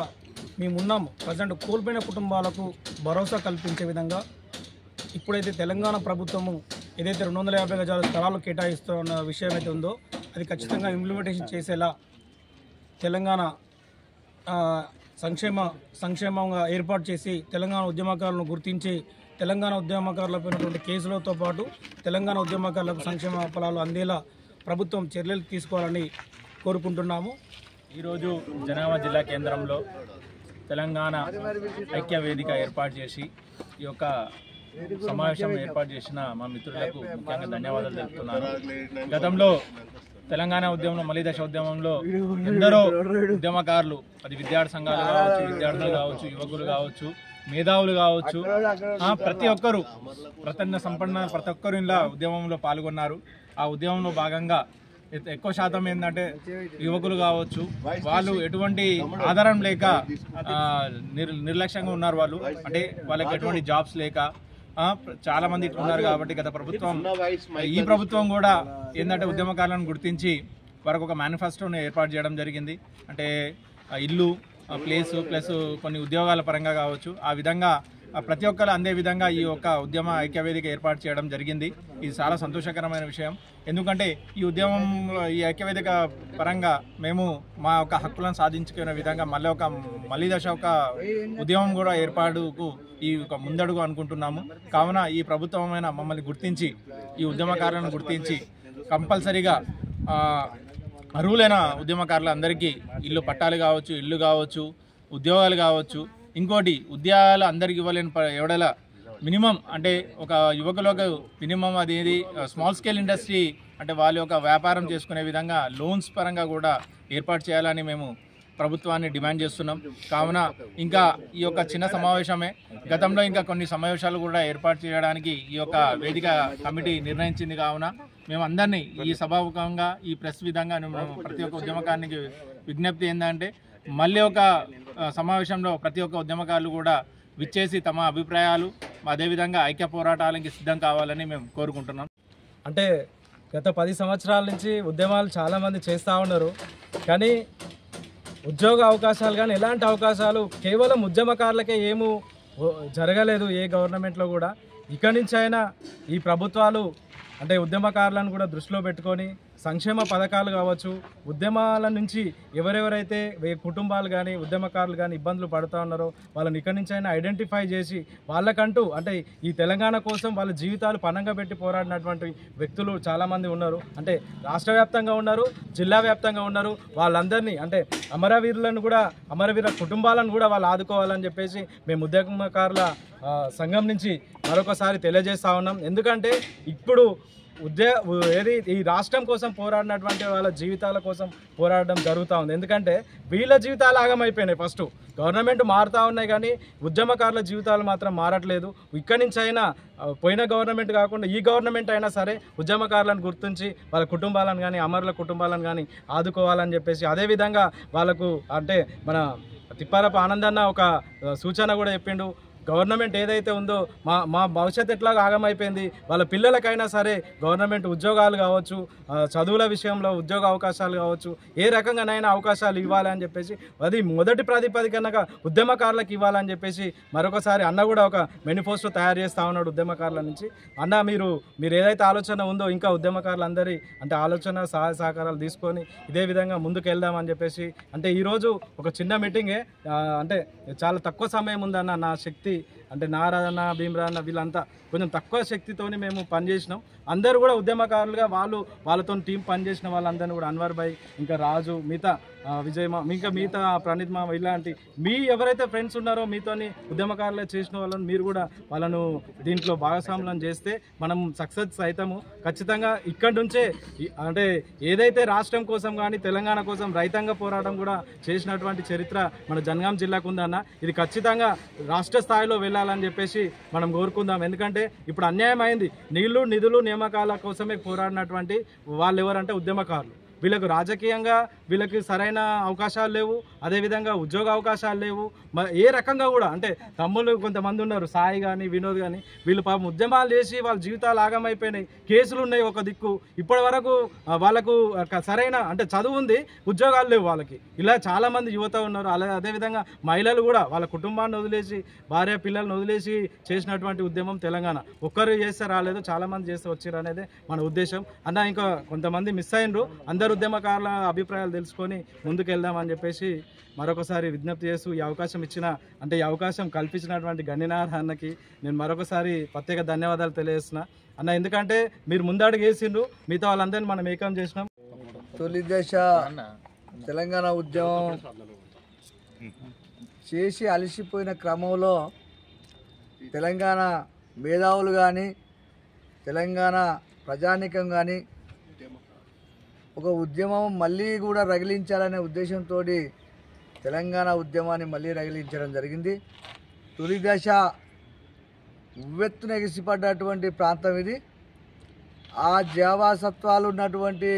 మేమున్నాము. ప్రజెంట్ కోల్పోయిన కుటుంబాలకు భరోసా కల్పించే విధంగా ఇప్పుడైతే తెలంగాణ ప్రభుత్వము ఏదైతే 250 గజాల స్థలాలు కేటాయిస్తున్న విషయం అయితే ఉందో అది ఖచ్చితంగా ఇంప్లిమెంటేషన్ చేసేలా తెలంగాణ సంక్షేమంగా ఏర్పాటు చేసి తెలంగాణ ఉద్యమకారులను గుర్తించి తెలంగాణ ఉద్యమకారులపై ఉన్నటువంటి కేసులతో పాటు తెలంగాణ ఉద్యమకారులకు సంక్షేమ ఫలాలు అందేలా ప్రభుత్వం చర్యలు తీసుకోవాలని కోరుకుంటున్నాము. ఈరోజు జనగామ జిల్లా కేంద్రంలో తెలంగాణ ఐక్య వేదిక ఏర్పాటు చేసి ఈ యొక్క సమావేశం ఏర్పాటు చేసిన మా మిత్రులకు ముఖ్యంగా ధన్యవాదాలు తెలుపుతున్నాను. గతంలో తెలంగాణ ఉద్యమంలో మలిదశ ఉద్యమంలో ఎందరో ఉద్యమకారులు, అది విద్యార్థి సంఘాలు కావచ్చు, విద్యార్థులు కావచ్చు, యువకులు కావచ్చు, మేధావులు కావచ్చు, ప్రతి ఒక్కరు ప్రతి ఒక్కరు ఇలా ఉద్యమంలో పాల్గొన్నారు. ఆ ఉద్యమంలో భాగంగా ఎక్కువ శాతం ఏంటంటే యువకులు కావచ్చు, వాళ్ళు ఎటువంటి ఆధారం లేక నిర్లక్ష్యంగా ఉన్నారు. వాళ్ళు అంటే వాళ్ళకి ఎటువంటి జాబ్స్ లేక చాలా మంది ఉన్నారు. కాబట్టి గత ప్రభుత్వం ఈ ప్రభుత్వం కూడా ఏంటంటే ఉద్యమకారులను గుర్తించి వారికి ఒక మేనిఫెస్టోని ఏర్పాటు చేయడం జరిగింది. అంటే ఇల్లు, ప్లేసు ప్లస్ కొన్ని ఉద్యోగాల పరంగా కావచ్చు, ఆ విధంగా ప్రతి ఒక్కరు అందే విధంగా ఈ యొక్క ఉద్యమ ఐక్యవేదిక ఏర్పాటు చేయడం జరిగింది. ఇది చాలా సంతోషకరమైన విషయం. ఎందుకంటే ఈ ఉద్యమంలో ఈ ఐక్యవేదిక పరంగా మేము మా యొక్క హక్కులను సాధించుకునే విధంగా మళ్ళీ దశ ఒక ఉద్యమం కూడా ఏర్పాటుకు ఈ ఒక ముందడుగు అనుకుంటున్నాము. కావున ఈ ప్రభుత్వమైన మమ్మల్ని గుర్తించి, ఈ ఉద్యమకారులను గుర్తించి కంపల్సరీగా అర్హులైన ఉద్యమకారులు అందరికీ ఇల్లు పట్టాలు కావచ్చు, ఇల్లు కావచ్చు, ఉద్యోగాలు కావచ్చు. ఇంకోటి, ఉద్యోగాలు అందరికి ఇవ్వలేని ఎవడల మినిమం అంటే ఒక యువకులకు మినిమం అది స్మాల్ స్కేల్ ఇండస్ట్రీ అంటే వాళ్ళ యొక్క వ్యాపారం చేసుకునే విధంగా లోన్స్ పరంగా కూడా ఏర్పాటు చేయాలని మేము ప్రభుత్వాన్ని డిమాండ్ చేస్తున్నాం. కావున ఇంకా ఈ యొక్క చిన్న సమావేశమే, గతంలో ఇంకా కొన్ని సమావేశాలు కూడా ఏర్పాటు చేయడానికి ఈ యొక్క వేదిక కమిటీ నిర్ణయించింది. కావున మేము అందరినీ ఈ సభాముఖంగా ఈ ప్రెస్ విధంగా ప్రతి ఒక్క ఉద్యమకారునికి విజ్ఞప్తి ఏంటంటే, మళ్ళీ ఒక సమావేశంలో ప్రతి ఒక్క ఉద్యమకారులు కూడా విచ్చేసి తమ అభిప్రాయాలు అదేవిధంగా ఐక్య పోరాటాలకి సిద్ధం కావాలని మేము కోరుకుంటున్నాం. అంటే గత 10 సంవత్సరాల నుంచి ఉద్యమాలు చాలామంది చేస్తూ ఉన్నారు, కానీ ఉద్యోగ అవకాశాలు కానీ ఎలాంటి అవకాశాలు కేవలం ఉద్యమకారులకే ఏమూ జరగలేదు ఏ గవర్నమెంట్లో కూడా. ఇక్కడి నుంచి అయినా ఈ ప్రభుత్వాలు అంటే ఉద్యమకారులను కూడా దృష్టిలో పెట్టుకొని సంక్షేమ పథకాలు కావచ్చు, ఉద్యమాల నుంచి ఎవరెవరైతే కుటుంబాలు కానీ ఉద్యమకారులు కానీ ఇబ్బందులు పడుతూ ఉన్నారో వాళ్ళని ఇక్కడి నుంచి అయినా ఐడెంటిఫై చేసి వాళ్ళకంటూ అంటే ఈ తెలంగాణ కోసం వాళ్ళ జీవితాలు పణంగా పెట్టి పోరాడినటువంటి వ్యక్తులు చాలామంది ఉన్నారు. అంటే రాష్ట్ర వ్యాప్తంగా ఉన్నారు, జిల్లా వ్యాప్తంగా ఉన్నారు. వాళ్ళందరినీ అంటే అమరవీరులను కూడా, అమరవీర కుటుంబాలను కూడా వాళ్ళు ఆదుకోవాలని చెప్పేసి మేము ఉద్యమకారుల సంఘం నుంచి మరొకసారి తెలియజేస్తూ ఉన్నాం. ఎందుకంటే ఇప్పుడు ఈ రాష్ట్రం కోసం పోరాడినటువంటి వాళ్ళ జీవితాల కోసం పోరాడడం జరుగుతూ ఉంది. ఎందుకంటే వీళ్ళ జీవితాలు ఆగమైపోయినాయి. ఫస్ట్ గవర్నమెంట్ మారుతూ ఉన్నాయి కానీ ఉద్యమకారుల జీవితాలు మాత్రం మారట్లేదు. ఇక్కడి నుంచి అయినా పోయిన గవర్నమెంట్ కాకుండా ఈ గవర్నమెంట్ అయినా సరే ఉద్యమకారులను గుర్తించి వాళ్ళ కుటుంబాలను కానీ అమరుల కుటుంబాలను కానీ ఆదుకోవాలని చెప్పేసి, అదేవిధంగా వాళ్ళకు అంటే మన తిప్పారపు ఆనందన్న ఒక సూచన కూడా చెప్పిండు. గవర్నమెంట్ ఏదైతే ఉందో మా భవిష్యత్తు ఎట్లాగా ఆగమైపోయింది, వాళ్ళ పిల్లలకైనా సరే గవర్నమెంట్ ఉద్యోగాలు కావచ్చు, చదువుల విషయంలో ఉద్యోగ అవకాశాలు కావచ్చు, ఏ రకంగానైనా అవకాశాలు ఇవ్వాలి అని చెప్పేసి అది మొదటి ప్రాతిపదికనగా ఉద్యమకారులకు ఇవ్వాలని చెప్పేసి మరొకసారి అన్న కూడా ఒక మేనిఫెస్టో తయారు చేస్తూ ఉన్నాడు ఉద్యమకారుల నుంచి. అన్న మీరు ఏదైతే ఆలోచన ఉందో ఇంకా ఉద్యమకారులందరి అంటే ఆలోచన సహాయ సహకారాలు తీసుకొని ఇదే విధంగా ముందుకు వెళ్దామని చెప్పేసి, అంటే ఈరోజు ఒక చిన్న మీటింగే, అంటే చాలా తక్కువ సమయం ఉందన్న, నా శక్తి అంటే నారాయణ భీమరాన్న వీళ్ళంతా కొంచెం తక్కువ శక్తితోని మేము పనిచేసినాం. అందరూ కూడా ఉద్యమకారులుగా వాళ్ళతో టీం పనిచేసిన వాళ్ళందరినీ కూడా అన్వర్ భాయ్, ఇంకా రాజు, మిగతా విజయ్ ఇంకా మిగతా ప్రణీత్ మామ ఇలాంటి ఎవరైతే ఫ్రెండ్స్ ఉన్నారో మీతోని ఉద్యమకారులు చేసిన వాళ్ళని మీరు కూడా వాళ్ళను దీంట్లో భాగస్వాములను చేస్తే మనం సక్సెస్ అవుతాము ఖచ్చితంగా. ఇక్కడి నుంచే అంటే ఏదైతే రాష్ట్రం కోసం కానీ తెలంగాణ కోసం రైతాంగ పోరాటం కూడా చేసినటువంటి చరిత్ర మన జనగాం జిల్లాకు ఉందన్న. ఇది ఖచ్చితంగా రాష్ట్ర స్థాయిలో వెళ్ళాలని చెప్పేసి మనం కోరుకుందాం. ఎందుకంటే ఇప్పుడు అన్యాయం అయింది. నీళ్లు, నిధులు, నియామకాల కోసమే పోరాడినటువంటి వాళ్ళు ఎవరంటే ఉద్యమకారులు. వీళ్ళకు రాజకీయంగా వీళ్ళకి సరైన అవకాశాలు లేవు, అదేవిధంగా ఉద్యోగ అవకాశాలు లేవు. ఏ రకంగా కూడా అంటే తమ్ముళ్ళు కొంతమంది ఉన్నారు, సాయి కానీ వినోద్ కానీ, వీళ్ళు పాపం ఉద్యమాలు చేసి వాళ్ళ జీవితాలు ఆగమైపోయినాయి, కేసులు ఉన్నాయి ఒక దిక్కు. ఇప్పటి వరకు వాళ్ళకు సరైన అంటే చదువు ఉంది, ఉద్యోగాలు లేవు వాళ్ళకి. ఇలా చాలామంది యువత ఉన్నారు. అదేవిధంగా మహిళలు కూడా వాళ్ళ కుటుంబాన్ని వదిలేసి, భార్య పిల్లలను వదిలేసి చేసినటువంటి ఉద్యమం తెలంగాణ. ఒక్కరు చేస్తే రాలేదు, చాలామంది చేస్తే వచ్చారు అనేది మన ఉద్దేశం అన్న. ఇంకా కొంతమంది మిస్ అయినరు. అందరు ఉద్యమకారుల అభిప్రాయాలు తెలుసుకొని ముందుకు వెళ్దామని చెప్పేసి మరొకసారి విజ్ఞప్తి చేస్తూ ఈ అవకాశం అంటే ఈ అవకాశం కల్పించినటువంటి గణినార్ అన్నకి నేను మరొకసారి ప్రత్యేక ధన్యవాదాలు తెలియజేస్తున్నా అన్న. ఎందుకంటే మీరు ముందడుగు వేసిండ్రు, మిగతా వాళ్ళందరినీ మనం ఏకం చేసినాం. తొలి దశ తెలంగాణ ఉద్యమం చేసి అలసిపోయిన క్రమంలో తెలంగాణ మేధావులు కానీ తెలంగాణ ప్రజానీకం కానీ ఒక ఉద్యమం మళ్ళీ కూడా రగిలించాలనే ఉద్దేశంతో తెలంగాణ ఉద్యమాన్ని మళ్ళీ రగిలించడం జరిగింది. తొలి దశ ఉవ్వెత్తున ఎగిసిపడ్డటువంటి ప్రాంతం ఇది. ఆ జీవాసత్వాలు ఉన్నటువంటి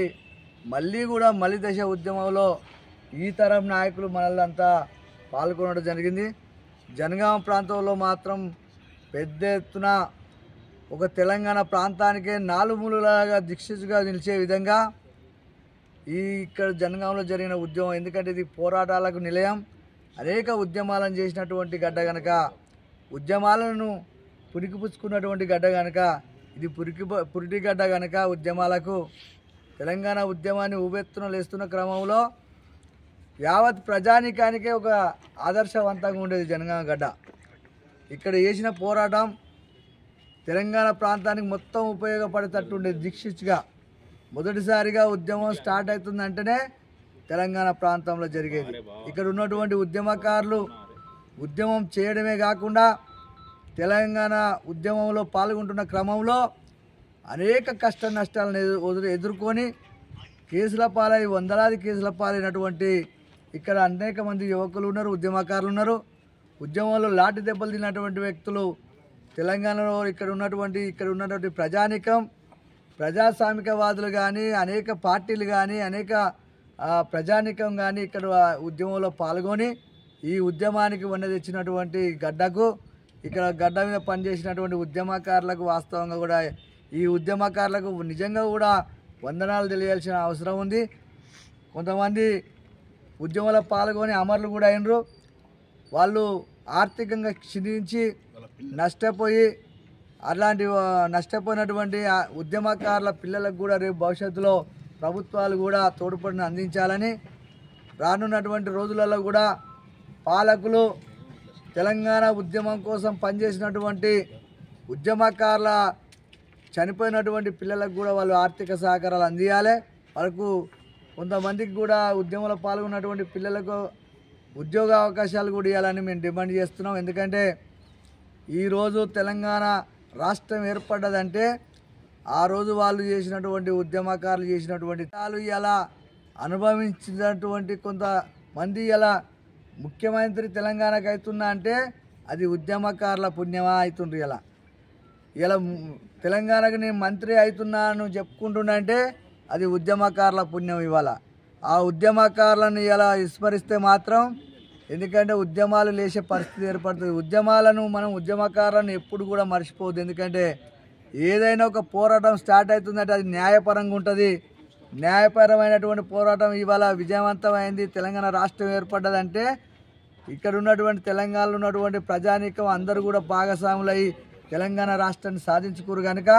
మళ్ళీ దశ ఉద్యమంలో ఈ తరం నాయకులు మనల్లంతా పాల్గొనడం జరిగింది. జనగామ ప్రాంతంలో మాత్రం పెద్ద ఎత్తున ఒక తెలంగాణ ప్రాంతానికే నాలుమూలలాగా దిక్సూచిగా నిలిచే విధంగా ఇక్కడ జనగాంలో జరిగిన ఉద్యమం, ఎందుకంటే ఇది పోరాటాలకు నిలయం, అనేక ఉద్యమాలను చేసినటువంటి గడ్డ కనుక, ఉద్యమాలను పురికిపుచ్చుకున్నటువంటి గడ్డ కనుక, ఇది పురిటి గడ్డ కనుక ఉద్యమాలకు తెలంగాణ ఉద్యమాన్ని ఊబెత్తున లేస్తున్న క్రమంలో యావత్ ప్రజానికానికే ఒక ఆదర్శవంతంగా ఉండేది జనగామ గడ్డ. ఇక్కడ చేసిన పోరాటం తెలంగాణ ప్రాంతానికి మొత్తం ఉపయోగపడేటట్టు ఉండేది. దిక్సూచిగా మొదటిసారిగా ఉద్యమం స్టార్ట్ అవుతుందంటేనే తెలంగాణ ప్రాంతంలో జరిగేది. ఇక్కడ ఉన్నటువంటి ఉద్యమకారులు ఉద్యమం చేయడమే కాకుండా తెలంగాణ ఉద్యమంలో పాల్గొంటున్న క్రమంలో అనేక కష్ట నష్టాలను ఎదుర్కొని కేసుల పాలై వందలాది కేసుల పాలైనటువంటి ఇక్కడ అనేక మంది యువకులు ఉన్నారు, ఉద్యమకారులు ఉన్నారు. ఉద్యమంలో లాఠీ దెబ్బలు తిన్నటువంటి వ్యక్తులు తెలంగాణలో ఇక్కడ ఉన్నటువంటి ప్రజానికం, ప్రజాస్వామికవాదులు కానీ, అనేక పార్టీలు కానీ, అనేక ప్రజానికం కానీ ఇక్కడ ఉద్యమంలో పాల్గొని ఈ ఉద్యమానికి వండ తెచ్చినటువంటి గడ్డకు, ఇక్కడ గడ్డ మీద పనిచేసినటువంటి ఉద్యమకారులకు వాస్తవంగా కూడా ఈ ఉద్యమకారులకు నిజంగా కూడా వందనాలు తెలియాల్సిన అవసరం ఉంది. కొంతమంది ఉద్యమంలో పాల్గొని అమరులు కూడా అయినరు. వాళ్ళు ఆర్థికంగా క్షీణించి నష్టపోయి అలాంటి నష్టపోయినటువంటి ఉద్యమకారుల పిల్లలకు కూడా రేపు భవిష్యత్తులో ప్రభుత్వాలు కూడా తోడ్పడిని అందించాలని, రానున్నటువంటి రోజులలో కూడా పాలకులు తెలంగాణ ఉద్యమం కోసం పనిచేసినటువంటి ఉద్యమకారుల చనిపోయినటువంటి పిల్లలకు కూడా వాళ్ళు ఆర్థిక సహకారాలు అందియాలి. వాళ్ళకు కొంతమందికి కూడా ఉద్యమంలో పాల్గొన్నటువంటి పిల్లలకు ఉద్యోగ అవకాశాలు కూడా ఇవ్వాలని మేము డిమాండ్ చేస్తున్నాం. ఎందుకంటే ఈరోజు తెలంగాణ రాష్ట్రం ఏర్పడ్డదంటే ఆ రోజు వాళ్ళు చేసినటువంటి ఉద్యమకారులు చేసినటువంటి ఇలా అనుభవించినటువంటి కొంతమంది ఇలా ముఖ్యమంత్రి తెలంగాణకు అవుతున్నా అంటే అది ఉద్యమకారుల పుణ్యమా అవుతుండ్రు. ఇలా తెలంగాణకు నేను మంత్రి అవుతున్నాను చెప్పుకుంటున్నా అంటే అది ఉద్యమకారుల పుణ్యం. ఇవాళ ఆ ఉద్యమకారులను ఇలా విస్మరిస్తే మాత్రం, ఎందుకంటే ఉద్యమాలు లేచే పరిస్థితి ఏర్పడుతుంది. మనం ఉద్యమకారులను ఎప్పుడు కూడా మర్చిపోవద్దు. ఎందుకంటే ఏదైనా ఒక పోరాటం స్టార్ట్ అవుతుందంటే అది న్యాయపరంగా ఉంటుంది. న్యాయపరమైనటువంటి పోరాటం ఇవాళ విజయవంతమైంది. తెలంగాణ రాష్ట్రం ఏర్పడ్డదంటే ఇక్కడ ఉన్నటువంటి తెలంగాణలో ఉన్నటువంటి ప్రజానీకం అందరూ కూడా భాగస్వాములై తెలంగాణ రాష్ట్రాన్ని సాధించుకోరు కనుక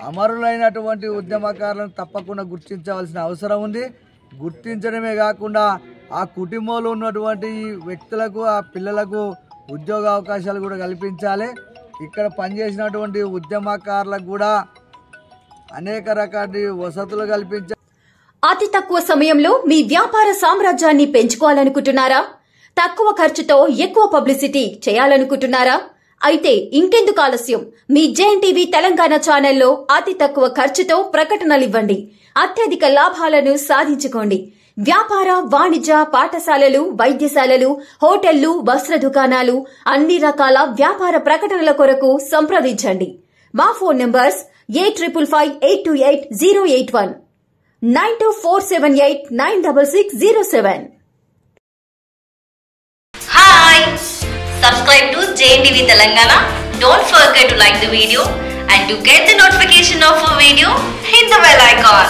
అమరులైనటువంటి ఉద్యమకారులను తప్పకుండా గుర్తించవలసిన అవసరం ఉంది. గుర్తించడమే కాకుండా ఆ కుటుంబంలో ఉన్నటువంటి వ్యక్తులకు, ఆ పిల్లలకు ఉద్యోగ అవకాశాలు కూడా కల్పించాలి. ఇక్కడ పనిచేసినటువంటి ఉద్యమకారులకు కూడా అనేక రకాల వసతులు కల్పించాలి. అతి తక్కువ సమయంలో మీ వ్యాపార సామ్రాజ్యాన్ని పెంచుకోవాలనుకుంటున్నారా? తక్కువ ఖర్చుతో ఎక్కువ పబ్లిసిటీ చేయాలనుకుంటున్నారా? అయితే ఇంకెందుకు ఆలస్యం? మీ జేఎన్టీవీ తెలంగాణ ఛానల్లో అతి తక్కువ ఖర్చుతో ప్రకటనలు ఇవ్వండి. అత్యధిక లాభాలను సాధించుకోండి. వ్యాపార, వాణిజ్య, పాఠశాలలు, వైద్యశాలలు, హోటళ్లు, వస్త్ర దుకాణాలు, అన్ని రకాల వ్యాపార ప్రకటనల కొరకు సంప్రదించండి. మా phone numbers 8558288081 9247896607. Hi! Subscribe to JNTV Telangana. Don't forget to like the video and to get the notification of a video, hit the bell icon.